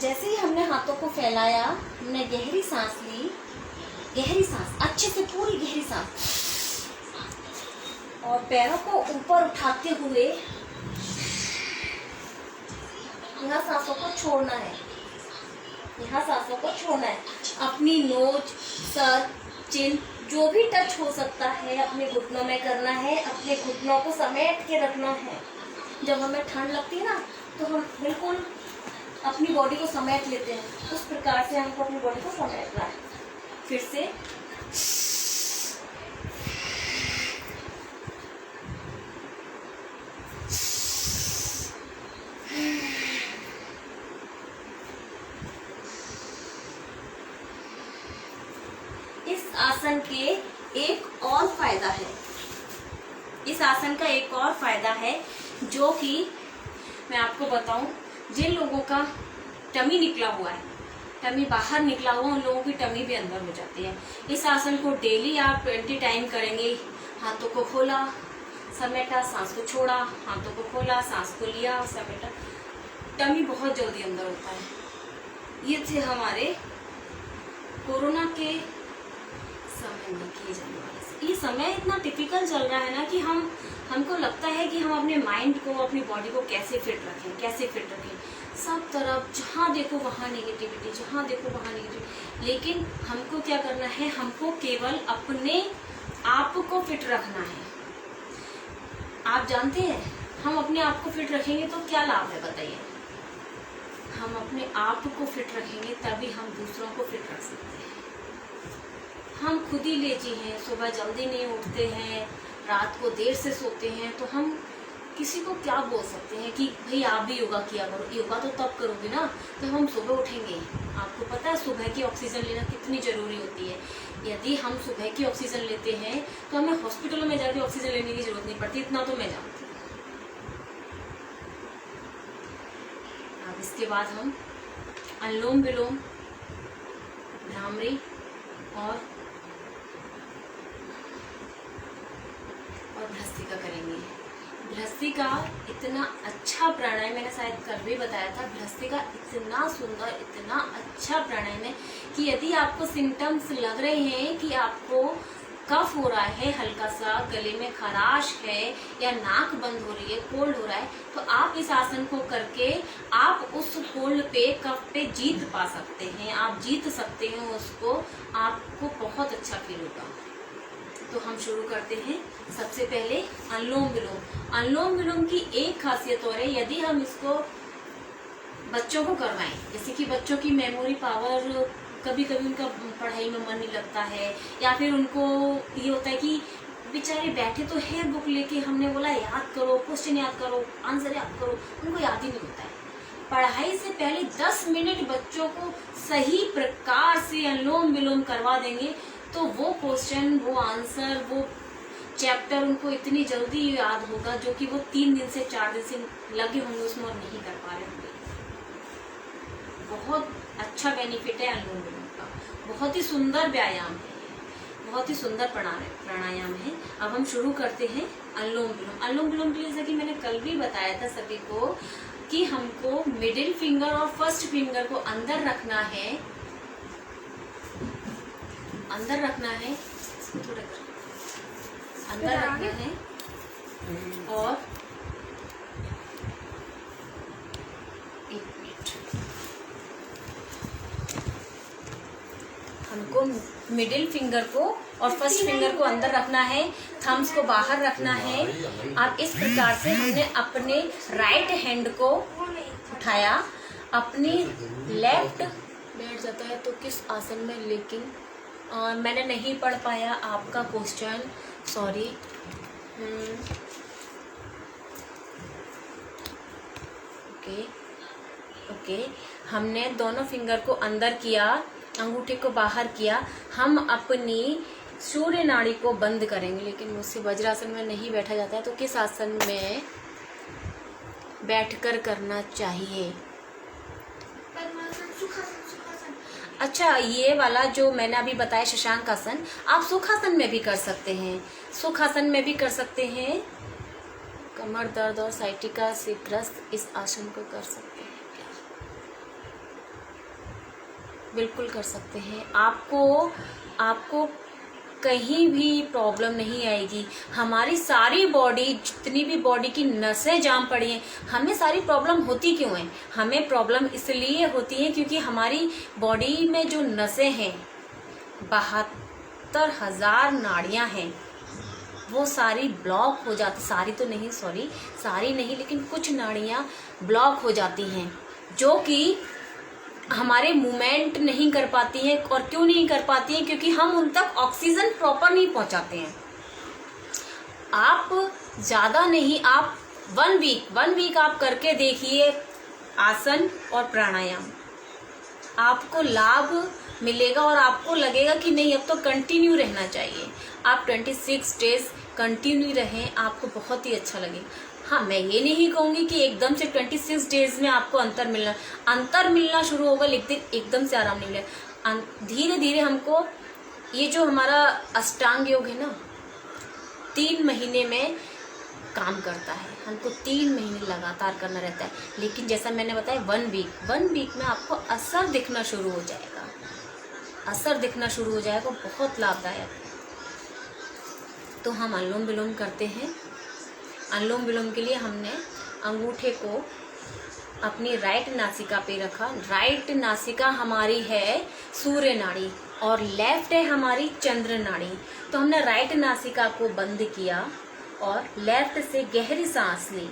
जैसे ही हमने हाथों को फैलाया, हमने गहरी सांस ली, गहरी सांस, अच्छे से पूरी गहरी सांस, और पैरों को ऊपर उठाते हुए यहाँ सांसों को छोड़ना है, यहाँ सांसों को छोड़ना है। अपनी नोज, सर, चिन जो भी टच हो सकता है अपने घुटनों में करना है। अपने घुटनों को समेट के रखना है। जब हमें ठंड लगती है ना तो हम बिल्कुल अपनी बॉडी को समेट लेते हैं, उस प्रकार से हमको अपनी बॉडी को समेटना है। फिर से इस आसन के एक और फायदा है, इस आसन का एक और फायदा है जो कि मैं आपको बताऊं, जिन लोगों का टमी निकला हुआ है, टमी बाहर निकला हुआ, उन लोगों की टमी भी अंदर हो जाती है। इस आसन को डेली आप 20 टाइम करेंगे। हाथों को खोला, समेटा, सांस को छोड़ा, हाथों को खोला, सांस को लिया, समेटा, टमी बहुत जल्दी अंदर होता है। ये थे हमारे कोरोना के समय में किए जाने वाले। ये समय इतना टिपिकल चल रहा है ना कि हमको लगता है कि हम अपने माइंड को, अपनी बॉडी को कैसे फिट रखें, कैसे फिट रखें। सब तरफ जहाँ देखो वहाँ नेगेटिविटी, जहाँ देखो वहाँ नेगेटिविटी। लेकिन हमको क्या करना है, हमको केवल अपने आप को फिट रखना है। आप जानते हैं हम अपने आप को फिट रखेंगे तो क्या लाभ है बताइए। हम अपने आप को फिट रखेंगे तभी हम दूसरों को फिट रख सकते हैं। हम खुद ही लेजी हैं, सुबह जल्दी नहीं उठते हैं, रात को देर से सोते हैं, तो हम किसी को क्या बोल सकते हैं कि भाई आप भी योगा किया करो। योगा तो तब करोगे ना जब हम सुबह उठेंगे। आपको पता है सुबह की ऑक्सीजन लेना कितनी ज़रूरी होती है। यदि हम सुबह की ऑक्सीजन लेते हैं तो हमें हॉस्पिटलों में जाके ऑक्सीजन लेने की जरूरत नहीं पड़ती, इतना तो मैं जानती हूँ। अब इसके बाद हम अनुलोम विलोम, भ्रामरी और भ्रस्त्रिका करेंगे। भ्रस्त्रिका इतना अच्छा प्राणायाम, मैंने शायद कल भी बताया था। भ्रस्त्रिका इतना सुंदर, इतना अच्छा प्राणायाम है कि यदि आपको सिम्टम्स लग रहे हैं कि आपको कफ हो रहा है, हल्का सा गले में खराश है या नाक बंद हो रही है, कोल्ड हो रहा है, तो आप इस आसन को करके आप उस कोल्ड पे, कफ पे जीत पा सकते हैं। आप जीत सकते हैं उसको, आपको बहुत अच्छा फील होगा। तो हम शुरू करते हैं। सबसे पहले अनुलोम विलोम। अनुलोम विलोम की एक खासियत और है, यदि हम इसको बच्चों को करवाएं, जैसे कि बच्चों की मेमोरी पावर, कभी कभी उनका पढ़ाई में मन नहीं लगता है, या फिर उनको ये होता है कि बेचारे बैठे तो है बुक लेके, हमने बोला याद करो, क्वेश्चन याद करो, आंसर याद करो, उनको याद ही नहीं होता है। पढ़ाई से पहले 10 मिनट बच्चों को सही प्रकार से अनुलोम विलोम करवा देंगे तो वो क्वेश्चन, वो आंसर, वो चैप्टर उनको इतनी जल्दी याद होगा जो कि वो 3 दिन से 4 दिन से लगे होंगे उसमें और नहीं कर पा रहे होंगे। बहुत अच्छा बेनिफिट है अनुलोम विलोम का, बहुत ही सुंदर व्यायाम है, बहुत ही सुंदर प्राणायाम है। अब हम शुरू करते हैं अनुलोम विलोम। अनुलोम विलोम के लिए जैसा कि मैंने कल भी बताया था सभी को कि हमको मिडिल फिंगर और फर्स्ट फिंगर को अंदर रखना है, अंदर रखना है, इसको थोड़ा अंदर रखना है और 1 मिनट हमको मिडिल फिंगर को और फर्स्ट फिंगर को अंदर रखना है, थम्स को बाहर रखना है। अब इस प्रकार से हमने अपने राइट हैंड को उठाया, अपनी लेफ्ट बैठ जाता है तो किस आसन में, लेकिन मैंने नहीं पढ़ पाया आपका क्वेश्चन, सॉरी। ओके, हमने दोनों फिंगर को अंदर किया, अंगूठे को बाहर किया। हम अपनी सूर्य नाड़ी को बंद करेंगे, लेकिन मुझसे वज्रासन में नहीं बैठा जाता है, तो किस आसन में बैठकर करना चाहिए? अच्छा, ये वाला जो मैंने अभी बताया शशांक आसन, आप सुखासन में भी कर सकते हैं, सुखासन में भी कर सकते हैं। कमर दर्द और साइटिका से ग्रस्त इस आसन को कर सकते हैं क्या? बिल्कुल कर सकते हैं। आपको कहीं भी प्रॉब्लम नहीं आएगी। हमारी सारी बॉडी, जितनी भी बॉडी की नसें जाम पड़ी हैं, हमें सारी प्रॉब्लम होती क्यों है? हमें प्रॉब्लम इसलिए होती है क्योंकि हमारी बॉडी में जो नसें हैं, 72,000 नाड़ियां हैं, वो सारी ब्लॉक हो जाती। सारी तो नहीं, सॉरी, सारी नहीं, लेकिन कुछ नाड़ियां ब्लॉक हो जाती हैं, जो कि हमारे मूवमेंट नहीं कर पाती हैं। और क्यों नहीं कर पाती हैं? क्योंकि हम उन तक ऑक्सीजन प्रॉपर नहीं पहुंचाते हैं। आप ज़्यादा नहीं, आप वन वीक आप करके देखिए आसन और प्राणायाम, आपको लाभ मिलेगा और आपको लगेगा कि नहीं, अब तो कंटिन्यू रहना चाहिए। आप 26 डेज कंटिन्यू रहें, आपको बहुत ही अच्छा लगेगा। हाँ, मैं ये नहीं कहूँगी कि एकदम से 26 डेज में आपको अंतर मिलना शुरू होगा, लेकिन एकदम से आराम नहीं मिलेगा। धीरे धीरे हमको, ये जो हमारा अष्टांग योग है ना, 3 महीने में काम करता है। हमको 3 महीने लगातार करना रहता है। लेकिन जैसा मैंने बताया, 1 वीक में आपको असर दिखना शुरू हो जाएगा, बहुत लाभदायक। तो हम अनुलोम विलोम करते हैं। अनुलोम विलोम के लिए हमने अंगूठे को अपनी राइट नासिका पे रखा। राइट नासिका हमारी है सूर्य नाड़ी और लेफ्ट है हमारी चंद्र नाड़ी। तो हमने राइट नासिका को बंद किया और लेफ्ट से गहरी सांस ली,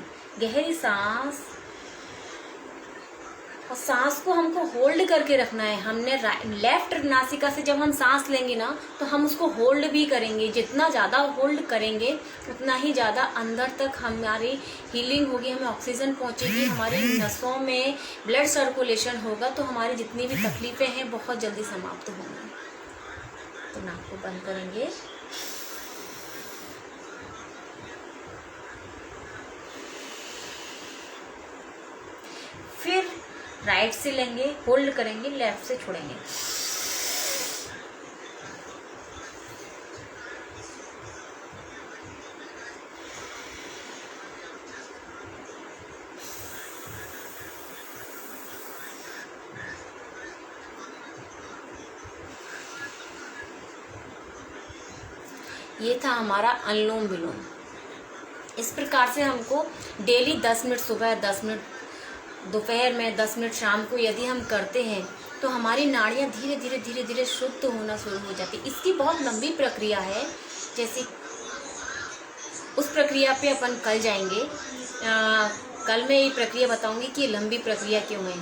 और सांस को हमको होल्ड करके रखना है। हमने लेफ्ट नासिका से जब हम सांस लेंगे ना, तो हम उसको होल्ड भी करेंगे। जितना ज़्यादा होल्ड करेंगे, उतना ही ज़्यादा अंदर तक हमारी हीलिंग होगी, हमें ऑक्सीजन पहुंचेगी, हमारी नसों में ब्लड सर्कुलेशन होगा, तो हमारी जितनी भी तकलीफ़ें हैं बहुत जल्दी समाप्त होंगी। तो नाक को बंद करेंगे, फिर राइट से लेंगे, होल्ड करेंगे, लेफ्ट से छोड़ेंगे। ये था हमारा अनुलोम विलोम। इस प्रकार से हमको डेली 10 मिनट सुबह, 10 मिनट दोपहर में, 10 मिनट शाम को यदि हम करते हैं, तो हमारी नाड़ियाँ धीरे धीरे शुद्ध होना शुरू हो जाती। इसकी बहुत लंबी प्रक्रिया है, जैसे उस प्रक्रिया पे अपन कल जाएंगे। कल मैं ये प्रक्रिया बताऊंगी कि ये लंबी प्रक्रिया क्यों है।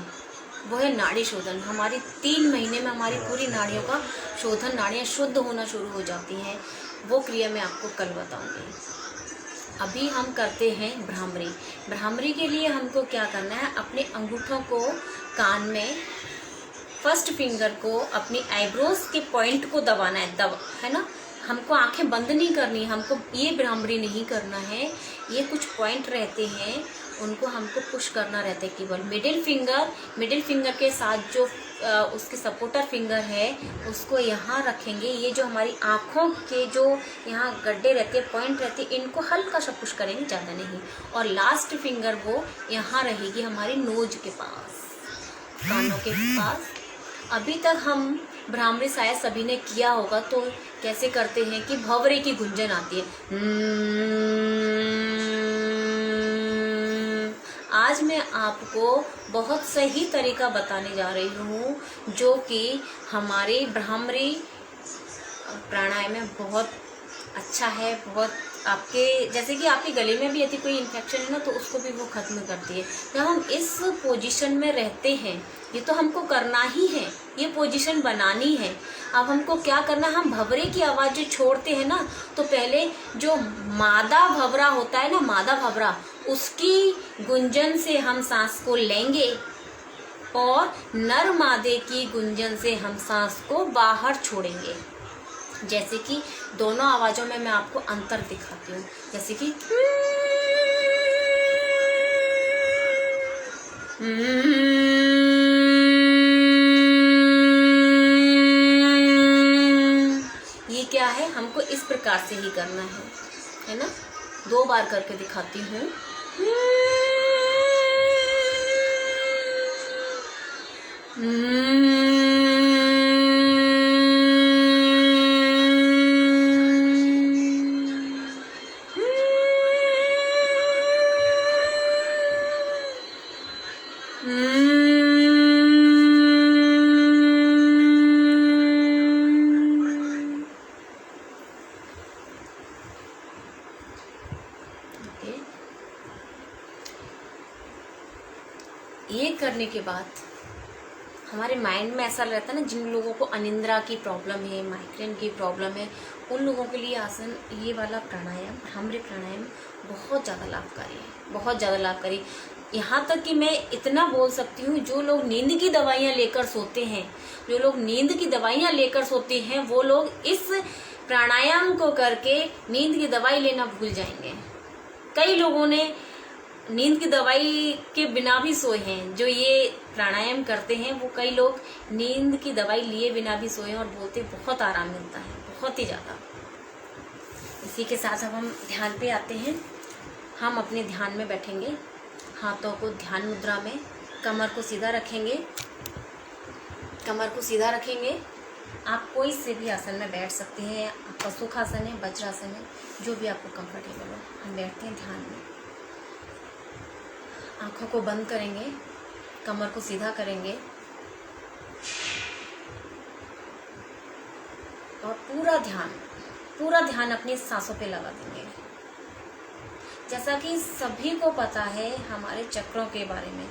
वो है नाड़ी शोधन। हमारी 3 महीने में हमारी पूरी नाड़ियों का शोधन, नाड़ियाँ शुद्ध होना शुरू हो जाती हैं। वो क्रिया मैं आपको कल बताऊंगी। अभी हम करते हैं भ्रामरी। भ्रामरी के लिए हमको क्या करना है, अपने अंगूठों को कान में, फर्स्ट फिंगर को अपनी आईब्रोज के पॉइंट को दबाना है ना। हमको आंखें बंद नहीं करनी, हमको ये भ्रामरी नहीं करना है। ये कुछ पॉइंट रहते हैं, उनको हमको पुश करना रहता है केवल। मिडिल फिंगर के साथ जो उसके सपोर्टर फिंगर है, उसको यहाँ रखेंगे। ये जो हमारी आँखों के जो यहाँ गड्ढे रहते हैं, पॉइंट रहते हैं, इनको हल्का सा पुश करेंगे, ज़्यादा नहीं। और लास्ट फिंगर वो यहाँ रहेगी हमारी नोज के पास, कानों के पास। अभी तक हम भ्रामरी शायद सभी ने किया होगा। तो कैसे करते हैं कि भंवरे की गुंजन आती है। आज मैं आपको बहुत सही तरीका बताने जा रही हूँ, जो कि हमारी भ्रामरी प्राणायाम में बहुत अच्छा है। बहुत आपके, जैसे कि आपके गले में भी यदि कोई इन्फेक्शन है ना, तो उसको भी वो ख़त्म करती है। जब हम इस पोजीशन में रहते हैं, ये तो हमको करना ही है, ये पोजीशन बनानी है। अब हमको क्या करना है, हम भंवरे की आवाज़ जो छोड़ते हैं ना, तो पहले जो मादा भंवरा होता है ना, मादा भंवरा, उसकी गुंजन से हम सांस को लेंगे और नर मादे की गुंजन से हम सांस को बाहर छोड़ेंगे। जैसे कि दोनों आवाज़ों में मैं आपको अंतर दिखाती हूँ। जैसे कि ये क्या है, हमको इस प्रकार से ही करना है ना। 2 बार करके दिखाती हूँ। करने के बाद हमारे माइंड में ऐसा रहता है ना, जिन लोगों को अनिद्रा की प्रॉब्लम है, माइग्रेन की प्रॉब्लम है, उन लोगों के लिए आसन ये वाला प्राणायाम, भ्रामरी प्राणायाम बहुत ज़्यादा लाभकारी है, बहुत ज़्यादा लाभकारी। यहाँ तक कि मैं इतना बोल सकती हूँ, जो लोग नींद की दवाइयाँ लेकर सोते हैं, जो लोग नींद की दवाइयाँ लेकर सोते हैं, वो लोग इस प्राणायाम को करके नींद की दवाई लेना भूल जाएंगे। कई लोगों ने नींद की दवाई के बिना भी सोए हैं, जो ये प्राणायाम करते हैं, वो कई लोग नींद की दवाई लिए बिना भी सोए हैं और बोलते बहुत आराम मिलता है, बहुत ही ज़्यादा। इसी के साथ अब हम ध्यान पे आते हैं। हम अपने ध्यान में बैठेंगे, हाथों को ध्यान मुद्रा में, कमर को सीधा रखेंगे, कमर को सीधा रखेंगे। आप कोई से भी आसन में बैठ सकते हैं, आपका सुखासन है, वज्रासन है, जो भी आपको कंफर्टेबल हो। हम बैठते हैं ध्यान में, आंखों को बंद करेंगे, कमर को सीधा करेंगे और पूरा ध्यान अपनी सांसों पे लगा देंगे। जैसा कि सभी को पता है हमारे चक्रों के बारे में,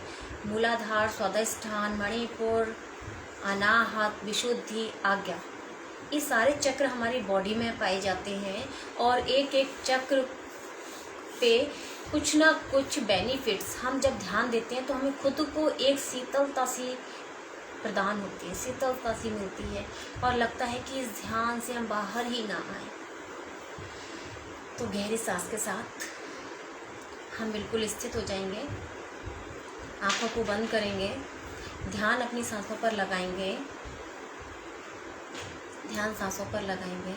मूलाधार, स्वादिष्ठान, मणिपुर, अनाहत, विशुद्धि, आज्ञा, ये सारे चक्र हमारी बॉडी में पाए जाते हैं और एक एक चक्र पे कुछ ना कुछ बेनिफिट्स, हम जब ध्यान देते हैं तो हमें खुद को एक शीतलता सी प्रदान होती है, शीतलता सी मिलती है और लगता है कि इस ध्यान से हम बाहर ही ना आए। तो गहरी सांस के साथ हम बिल्कुल स्थित हो जाएंगे, आंखों को बंद करेंगे, ध्यान अपनी सांसों पर लगाएंगे, ध्यान सांसों पर लगाएंगे।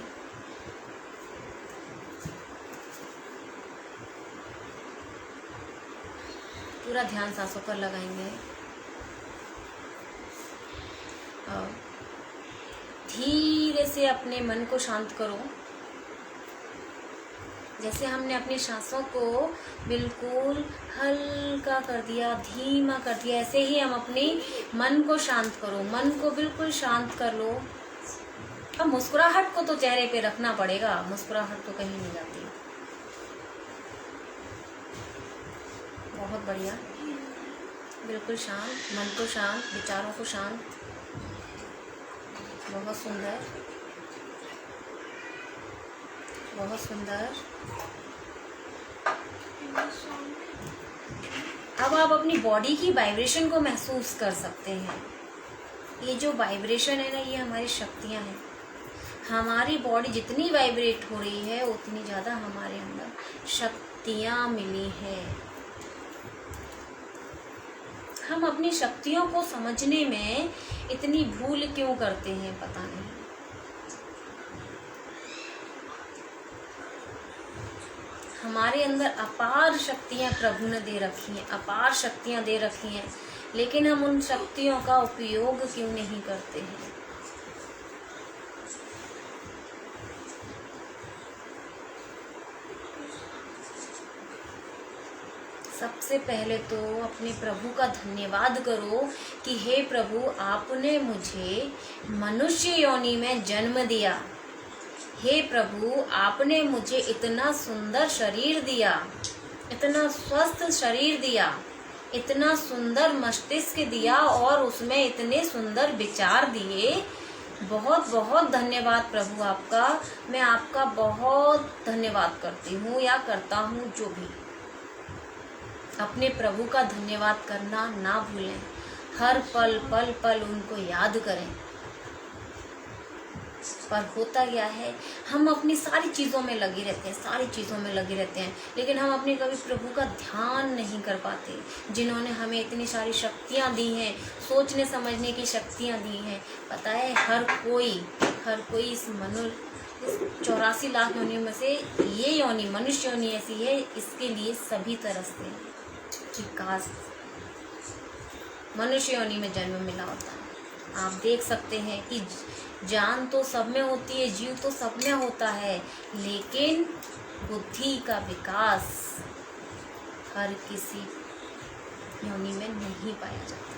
पूरा ध्यान सांसों पर लगाएंगे और धीरे से अपने मन को शांत करो। जैसे हमने अपनी सांसों को बिल्कुल हल्का कर दिया, धीमा कर दिया, ऐसे ही हम अपने मन को शांत करो, मन को बिल्कुल शांत कर लो। अब मुस्कुराहट को तो चेहरे पे रखना पड़ेगा, मुस्कुराहट तो कहीं नहीं जाती। बहुत बढ़िया, बिल्कुल शांत, मन को शांत, विचारों को शांत, बहुत सुंदर, बहुत सुंदर। अब आप अपनी बॉडी की वाइब्रेशन को महसूस कर सकते हैं। ये जो वाइब्रेशन है ना, ये हमारी शक्तियाँ हैं। हमारी बॉडी जितनी वाइब्रेट हो रही है उतनी ज़्यादा हमारे अंदर शक्तियाँ मिली हैं। हम अपनी शक्तियों को समझने में इतनी भूल क्यों करते हैं, पता नहीं। हमारे अंदर अपार शक्तियाँ प्रभु ने दे रखी हैं, अपार शक्तियाँ दे रखी हैं, लेकिन हम उन शक्तियों का उपयोग क्यों नहीं करते हैं। सबसे पहले तो अपने प्रभु का धन्यवाद करो कि हे प्रभु, आपने मुझे मनुष्य योनि में जन्म दिया। हे प्रभु, आपने मुझे इतना सुंदर शरीर दिया, इतना स्वस्थ शरीर दिया, इतना सुंदर मस्तिष्क दिया और उसमें इतने सुंदर विचार दिए। बहुत बहुत धन्यवाद प्रभु आपका। मैं आपका बहुत धन्यवाद करती हूँ या करता हूँ, जो भी। अपने प्रभु का धन्यवाद करना ना भूलें, हर पल पल पल उनको याद करें। पर होता क्या है, हम अपनी सारी चीज़ों में लगे रहते हैं, सारी चीज़ों में लगे रहते हैं, लेकिन हम अपने कभी प्रभु का ध्यान नहीं कर पाते, जिन्होंने हमें इतनी सारी शक्तियाँ दी हैं, सोचने समझने की शक्तियाँ दी हैं। पता है, हर कोई इस 84 लाख योनियों में से ये योनि, मनुष्य योनि ऐसी है, इसके लिए सभी तरसते हैं कि काश मनुष्य योनि में जन्म मिला होता। आप देख सकते हैं कि जान तो सब में होती है, जीव तो सब में होता है, लेकिन बुद्धि का विकास हर किसी योनि में नहीं पाया जाता।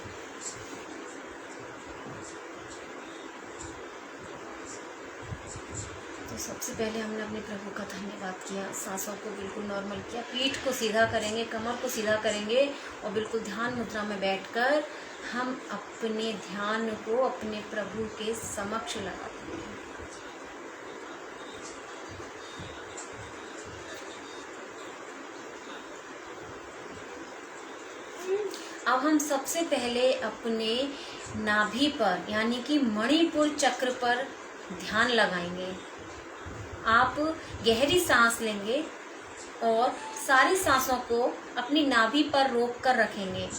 तो सबसे पहले हमने अपने प्रभु का धन्यवाद किया, सांसों को बिल्कुल नॉर्मल किया, पीठ को सीधा करेंगे, कमर को सीधा करेंगे और बिल्कुल ध्यान मुद्रा में बैठकर हम अपने ध्यान को अपने प्रभु के समक्ष लगा देंगे। अब हम सबसे पहले अपने नाभि पर यानी कि मणिपुर चक्र पर ध्यान लगाएंगे। आप गहरी सांस लेंगे और सारी सांसों को अपनी नाभि पर रोक कर रखेंगे।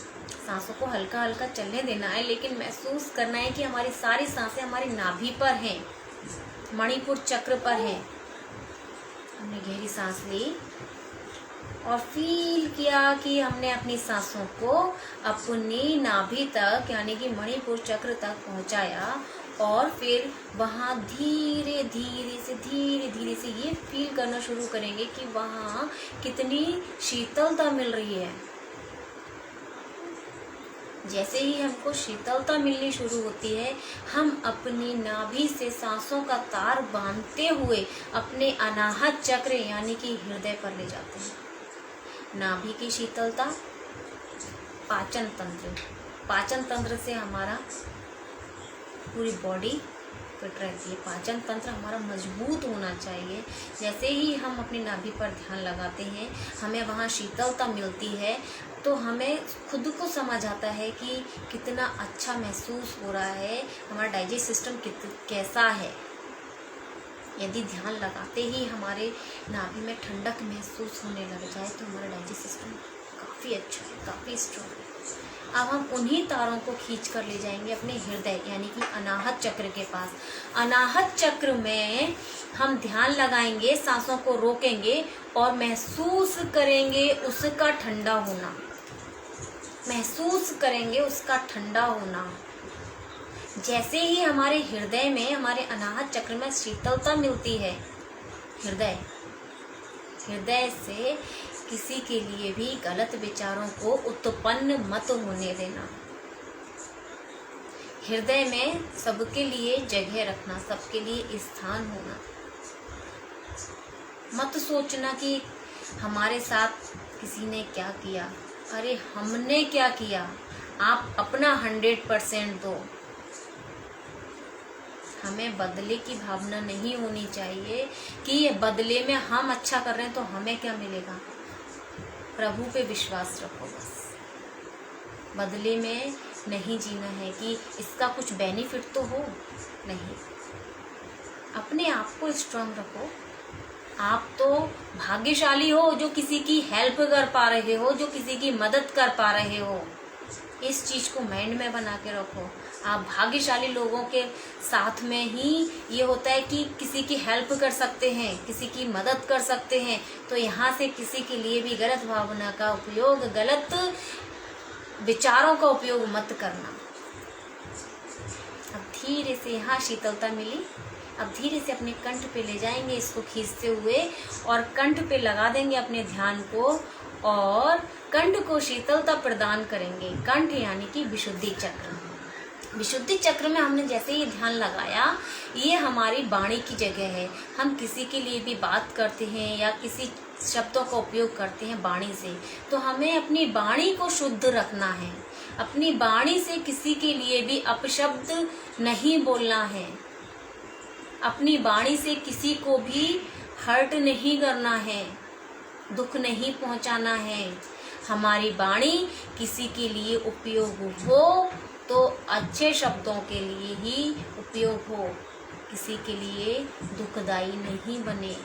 सांसों को हल्का हल्का चलने देना है, लेकिन महसूस करना है कि हमारी सारी सांसें हमारी नाभि पर हैं, मणिपुर चक्र पर हैं। हमने गहरी सांस ली और फील किया कि हमने अपनी सांसों को अपनी नाभि तक यानी कि मणिपुर चक्र तक पहुंचाया और फिर वहाँ धीरे धीरे से ये फील करना शुरू करेंगे कि वहाँ कितनी शीतलता मिल रही है। जैसे ही हमको शीतलता मिलनी शुरू होती है, हम अपनी नाभि से सांसों का तार बांधते हुए अपने अनाहत चक्र यानी कि हृदय पर ले जाते हैं। नाभि की शीतलता, पाचन तंत्र से हमारा पूरी बॉडी फिट रहती है। पाचन तंत्र हमारा मजबूत होना चाहिए। जैसे ही हम अपनी नाभि पर ध्यान लगाते हैं, हमें वहाँ शीतलता मिलती है, तो हमें खुद को समझ आता है कि कितना अच्छा महसूस हो रहा है, हमारा डाइजेस्ट सिस्टम कैसा है। यदि ध्यान लगाते ही हमारे नाभि में ठंडक महसूस होने लग जाए तो हमारा डाइजेस्ट सिस्टम काफ़ी अच्छा है, काफ़ी स्ट्रॉन्ग है। अब हम उन्हीं तारों को खींच कर ले जाएंगे अपने हृदय यानी कि अनाहत चक्र के पास। अनाहत चक्र में हम ध्यान लगाएंगे, सांसों को रोकेंगे और महसूस करेंगे उसका ठंडा होना, महसूस करेंगे उसका ठंडा होना। जैसे ही हमारे हृदय में, हमारे अनाहत चक्र में शीतलता मिलती है, हृदय से किसी के लिए भी गलत विचारों को उत्पन्न मत होने देना। हृदय में सबके लिए जगह रखना, सबके लिए स्थान होना। मत सोचना कि हमारे साथ किसी ने क्या किया, अरे हमने क्या किया। आप अपना 100% दो। हमें बदले की भावना नहीं होनी चाहिए कि ये बदले में हम अच्छा कर रहे हैं तो हमें क्या मिलेगा। प्रभु पे विश्वास रखो बस। बदले में नहीं जीना है कि इसका कुछ बेनिफिट तो हो, नहीं। अपने आप को स्ट्रांग रखो। आप तो भाग्यशाली हो जो किसी की हेल्प कर पा रहे हो, जो किसी की मदद कर पा रहे हो। इस चीज़ को माइंड में बना के रखो। आप भाग्यशाली लोगों के साथ में ही ये होता है कि किसी की हेल्प कर सकते हैं, किसी की मदद कर सकते हैं। तो यहाँ से किसी के लिए भी गलत भावना का उपयोग, गलत विचारों का उपयोग मत करना। अब धीरे से यहाँ शीतलता मिली, अब धीरे से अपने कंठ पे ले जाएंगे इसको खींचते हुए और कंठ पे लगा देंगे अपने ध्यान को और कंठ को शीतलता प्रदान करेंगे। कंठ यानी कि विशुद्धि चक्र। विशुद्धि चक्र में हमने जैसे ही ध्यान लगाया, ये हमारी वाणी की जगह है। हम किसी के लिए भी बात करते हैं या किसी शब्दों का उपयोग करते हैं वाणी से, तो हमें अपनी वाणी को शुद्ध रखना है। अपनी वाणी से किसी के लिए भी अपशब्द नहीं बोलना है। अपनी वाणी से किसी को भी हर्ट नहीं करना है, दुख नहीं पहुंचाना है। हमारी वाणी किसी के लिए उपयोग हो तो अच्छे शब्दों के लिए ही उपयोग हो, किसी के लिए दुखदाई नहीं बने,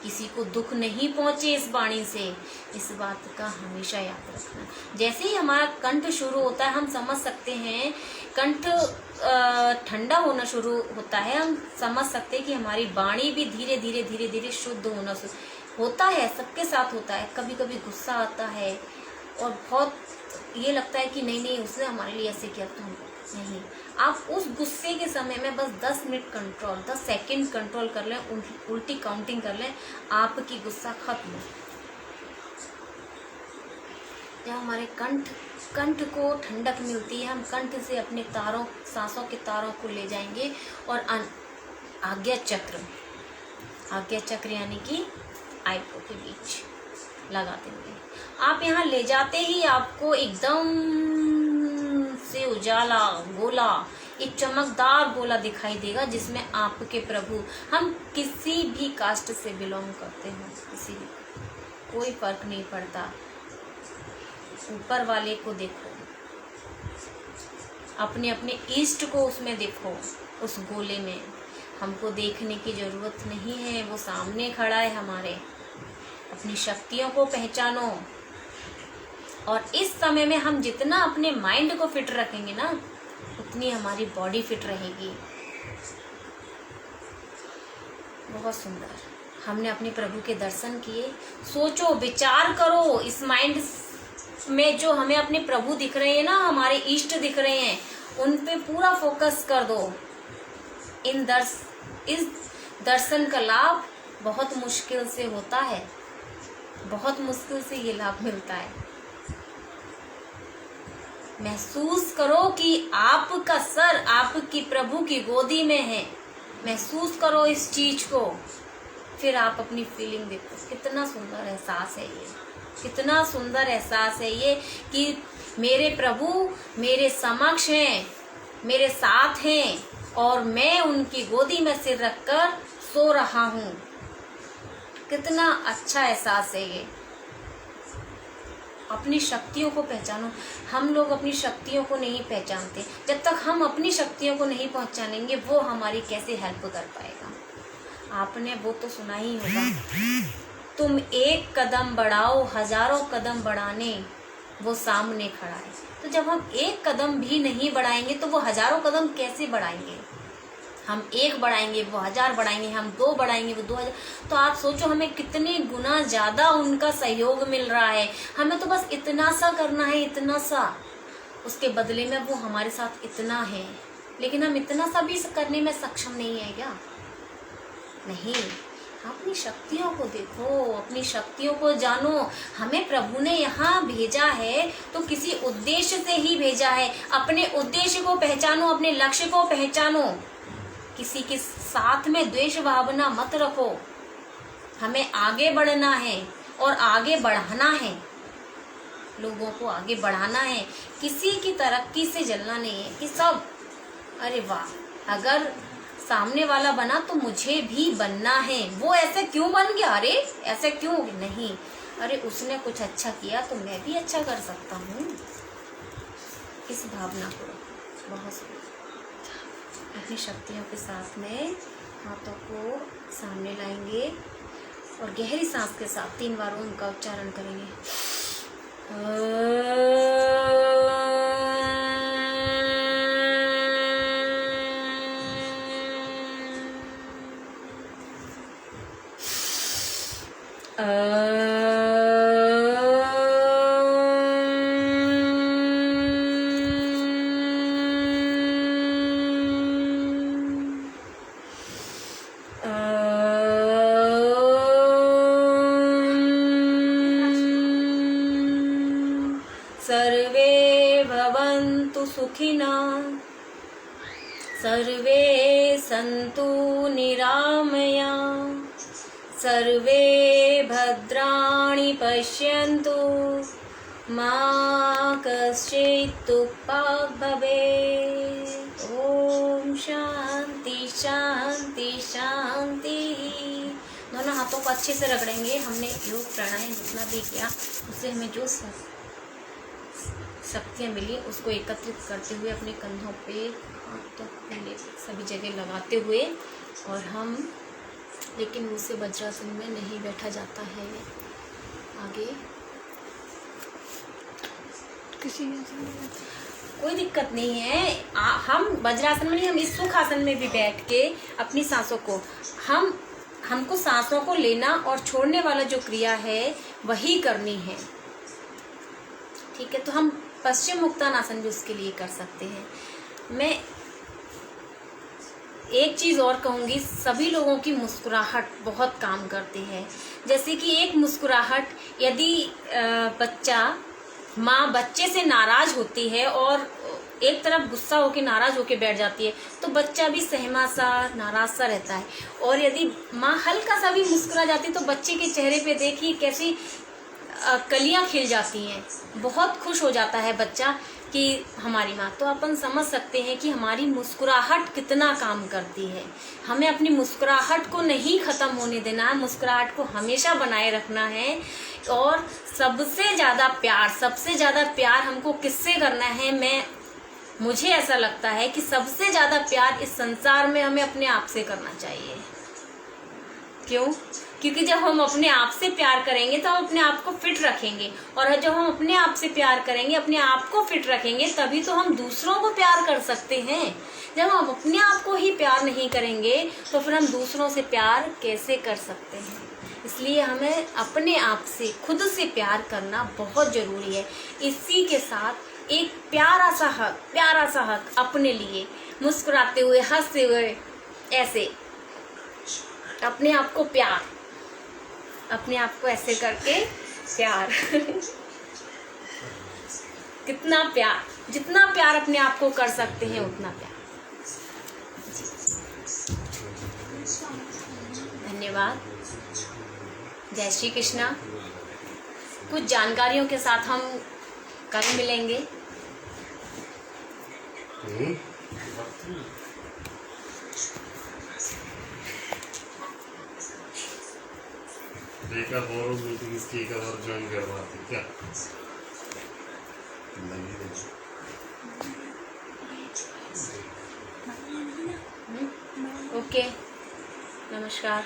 किसी को दुख नहीं पहुंचे इस वाणी से। इस बात का हमेशा याद रखना। जैसे ही हमारा कंठ शुरू होता है, हम समझ सकते हैं कंठ ठंडा होना शुरू होता है, हम समझ सकते हैं कि हमारी वाणी भी धीरे धीरे शुद्ध होना होता है। सबके साथ होता है। कभी कभी गुस्सा आता है और बहुत ये लगता है कि नहीं उसने हमारे लिए ऐसे किया तो हमको नहीं। आप उस गुस्से के समय में बस 10 मिनट कंट्रोल, 10 सेकंड कंट्रोल कर लें, उल्टी काउंटिंग कर लें, आपकी गुस्सा खत्म। जब हमारे कंठ को ठंडक मिलती है, हम कंठ से अपने सांसों के तारों को ले जाएंगे और आज्ञा चक्र आज्ञा चक्र यानी कि आईब्रो के बीच लगाते हुए आप यहाँ ले जाते ही आपको एकदम से उजाला गोला, एक चमकदार गोला दिखाई देगा जिसमें आपके प्रभु, हम किसी भी कास्ट से बिलोंग करते हो, किसी भी, कोई फर्क नहीं पड़ता, ऊपर वाले को देखो, अपने अपने ईष्ट को उसमें देखो, उस गोले में। हमको देखने की जरूरत नहीं है, वो सामने खड़ा है हमारे। अपनी शक्तियों को पहचानो, और इस समय में हम जितना अपने माइंड को फिट रखेंगे ना, उतनी हमारी बॉडी फिट रहेगी। बहुत सुंदर, हमने अपने प्रभु के दर्शन किए। सोचो, विचार करो, इस माइंड में जो हमें अपने प्रभु दिख रहे हैं ना, हमारे इष्ट दिख रहे हैं, उन पे पूरा फोकस कर दो। इस दर्शन का लाभ बहुत मुश्किल से होता है, बहुत मुश्किल से ये लाभ मिलता है। महसूस करो कि आपका सर आपकी प्रभु की गोदी में है, महसूस करो इस चीज को, फिर आप अपनी फीलिंग देखो। कितना सुंदर एहसास है ये, कितना सुंदर एहसास है ये कि मेरे प्रभु मेरे समक्ष हैं, मेरे साथ हैं, और मैं उनकी गोदी में सिर रखकर सो रहा हूँ। कितना अच्छा एहसास है ये। अपनी शक्तियों को पहचानो। हम लोग अपनी शक्तियों को नहीं पहचानते। जब तक हम अपनी शक्तियों को नहीं पहचानेंगे, वो हमारी कैसे हेल्प कर पाएगा। आपने वो तो सुना ही होगा, तुम एक कदम बढ़ाओ हजारों कदम बढ़ाने वो सामने खड़ा है। तो जब हम एक कदम भी नहीं बढ़ाएंगे तो वो हजारों कदम कैसे बढ़ाएंगे। हम एक बढ़ाएंगे वो 1000 बढ़ाएंगे, हम 2 बढ़ाएंगे वो 2000। तो आप सोचो हमें कितने गुना ज्यादा उनका सहयोग मिल रहा है। हमें तो बस इतना सा करना है, इतना सा, उसके बदले में वो हमारे साथ इतना है। लेकिन हम इतना सा भी करने में सक्षम नहीं है क्या? नहीं। अपनी शक्तियों को देखो, अपनी शक्तियों को जानो। हमें प्रभु ने यहाँ भेजा है तो किसी उद्देश्य से ही भेजा है। अपने उद्देश्य को पहचानो, अपने लक्ष्य को पहचानो। किसी के साथ में द्वेष भावना मत रखो। हमें आगे बढ़ना है और आगे बढ़ाना है, लोगों को आगे बढ़ाना है। किसी की तरक्की से जलना नहीं है कि सब अरे वाह, अगर सामने वाला बना तो मुझे भी बनना है, वो ऐसे क्यों बन गया, अरे ऐसे क्यों नहीं, अरे उसने कुछ अच्छा किया तो मैं भी अच्छा कर सकता हूँ। इस भावना को बहुत अपनी शक्तियों के साथ में हाथों को सामने लाएंगे और गहरी सांस के साथ 3 बार उनका उच्चारण करेंगे। सर्वे भवन्तु सुखिनः, सर्वे सन्तु निरामयाः, सर्वे भद्राणि पश्यन्तु, मा कश्चित् दुःखभाग् भवेत्। ओम शांति शांति शांति। दोनों हाथों को अच्छे से रगड़ेंगे। हमने योग प्राणायाम जितना भी किया उससे हमें जो शक्तियाँ मिली उसको एकत्रित करते हुए अपने कंधों पे हाथों को सभी जगह लगाते हुए, और हम लेकिन मुझसे वज्रासन में नहीं बैठा जाता है। आगे किसी कोई दिक्कत नहीं है। हम वज्रासन में नहीं, हम इस सुखासन में भी बैठ के अपनी सांसों को हमको सांसों को लेना और छोड़ने वाला जो क्रिया है वही करनी है। ठीक है, तो हम पश्चिम मुक्तानासन भी उसके लिए कर सकते हैं। मैं एक चीज़ और कहूँगी, सभी लोगों की मुस्कुराहट बहुत काम करती है। जैसे कि एक मुस्कुराहट, यदि माँ बच्चे से नाराज होती है और एक तरफ गुस्सा होके नाराज होके बैठ जाती है तो बच्चा भी सहमा सा नाराज सा रहता है। और यदि माँ हल्का सा भी मुस्कुरा जाती तो बच्चे के चेहरे पे देखिए कैसी कलियां खिल जाती हैं, बहुत खुश हो जाता है बच्चा कि हमारी माँ। तो अपन समझ सकते हैं कि हमारी मुस्कुराहट कितना काम करती है। हमें अपनी मुस्कुराहट को नहीं ख़त्म होने देना है, मुस्कुराहट को हमेशा बनाए रखना है। और सबसे ज़्यादा प्यार हमको किससे करना है? मुझे ऐसा लगता है कि सबसे ज़्यादा प्यार इस संसार में हमें अपने आप से करना चाहिए। क्यों? क्योंकि जब हम अपने आप से प्यार करेंगे तो हम अपने आप को फिट रखेंगे, और जब हम अपने आप से प्यार करेंगे, अपने आप को फिट रखेंगे, तभी तो हम दूसरों को प्यार कर सकते हैं। जब हम अपने आप को ही प्यार नहीं करेंगे तो फिर हम दूसरों से प्यार कैसे कर सकते हैं? इसलिए हमें अपने आप से, खुद से प्यार करना बहुत ज़रूरी है। इसी के साथ एक प्यारा सा हक अपने लिए, मुस्कुराते हुए, हंसते हुए, ऐसे अपने आप को प्यार, अपने आप को ऐसे करके प्यार कितना प्यार, जितना प्यार अपने आप को कर सकते हैं उतना प्यार। धन्यवाद। जय श्री कृष्णा। कुछ जानकारियों के साथ हम कल मिलेंगे। एक और मीटिंग इसकी एक और ज्वाइन करवाती क्या? ओके, नमस्कार।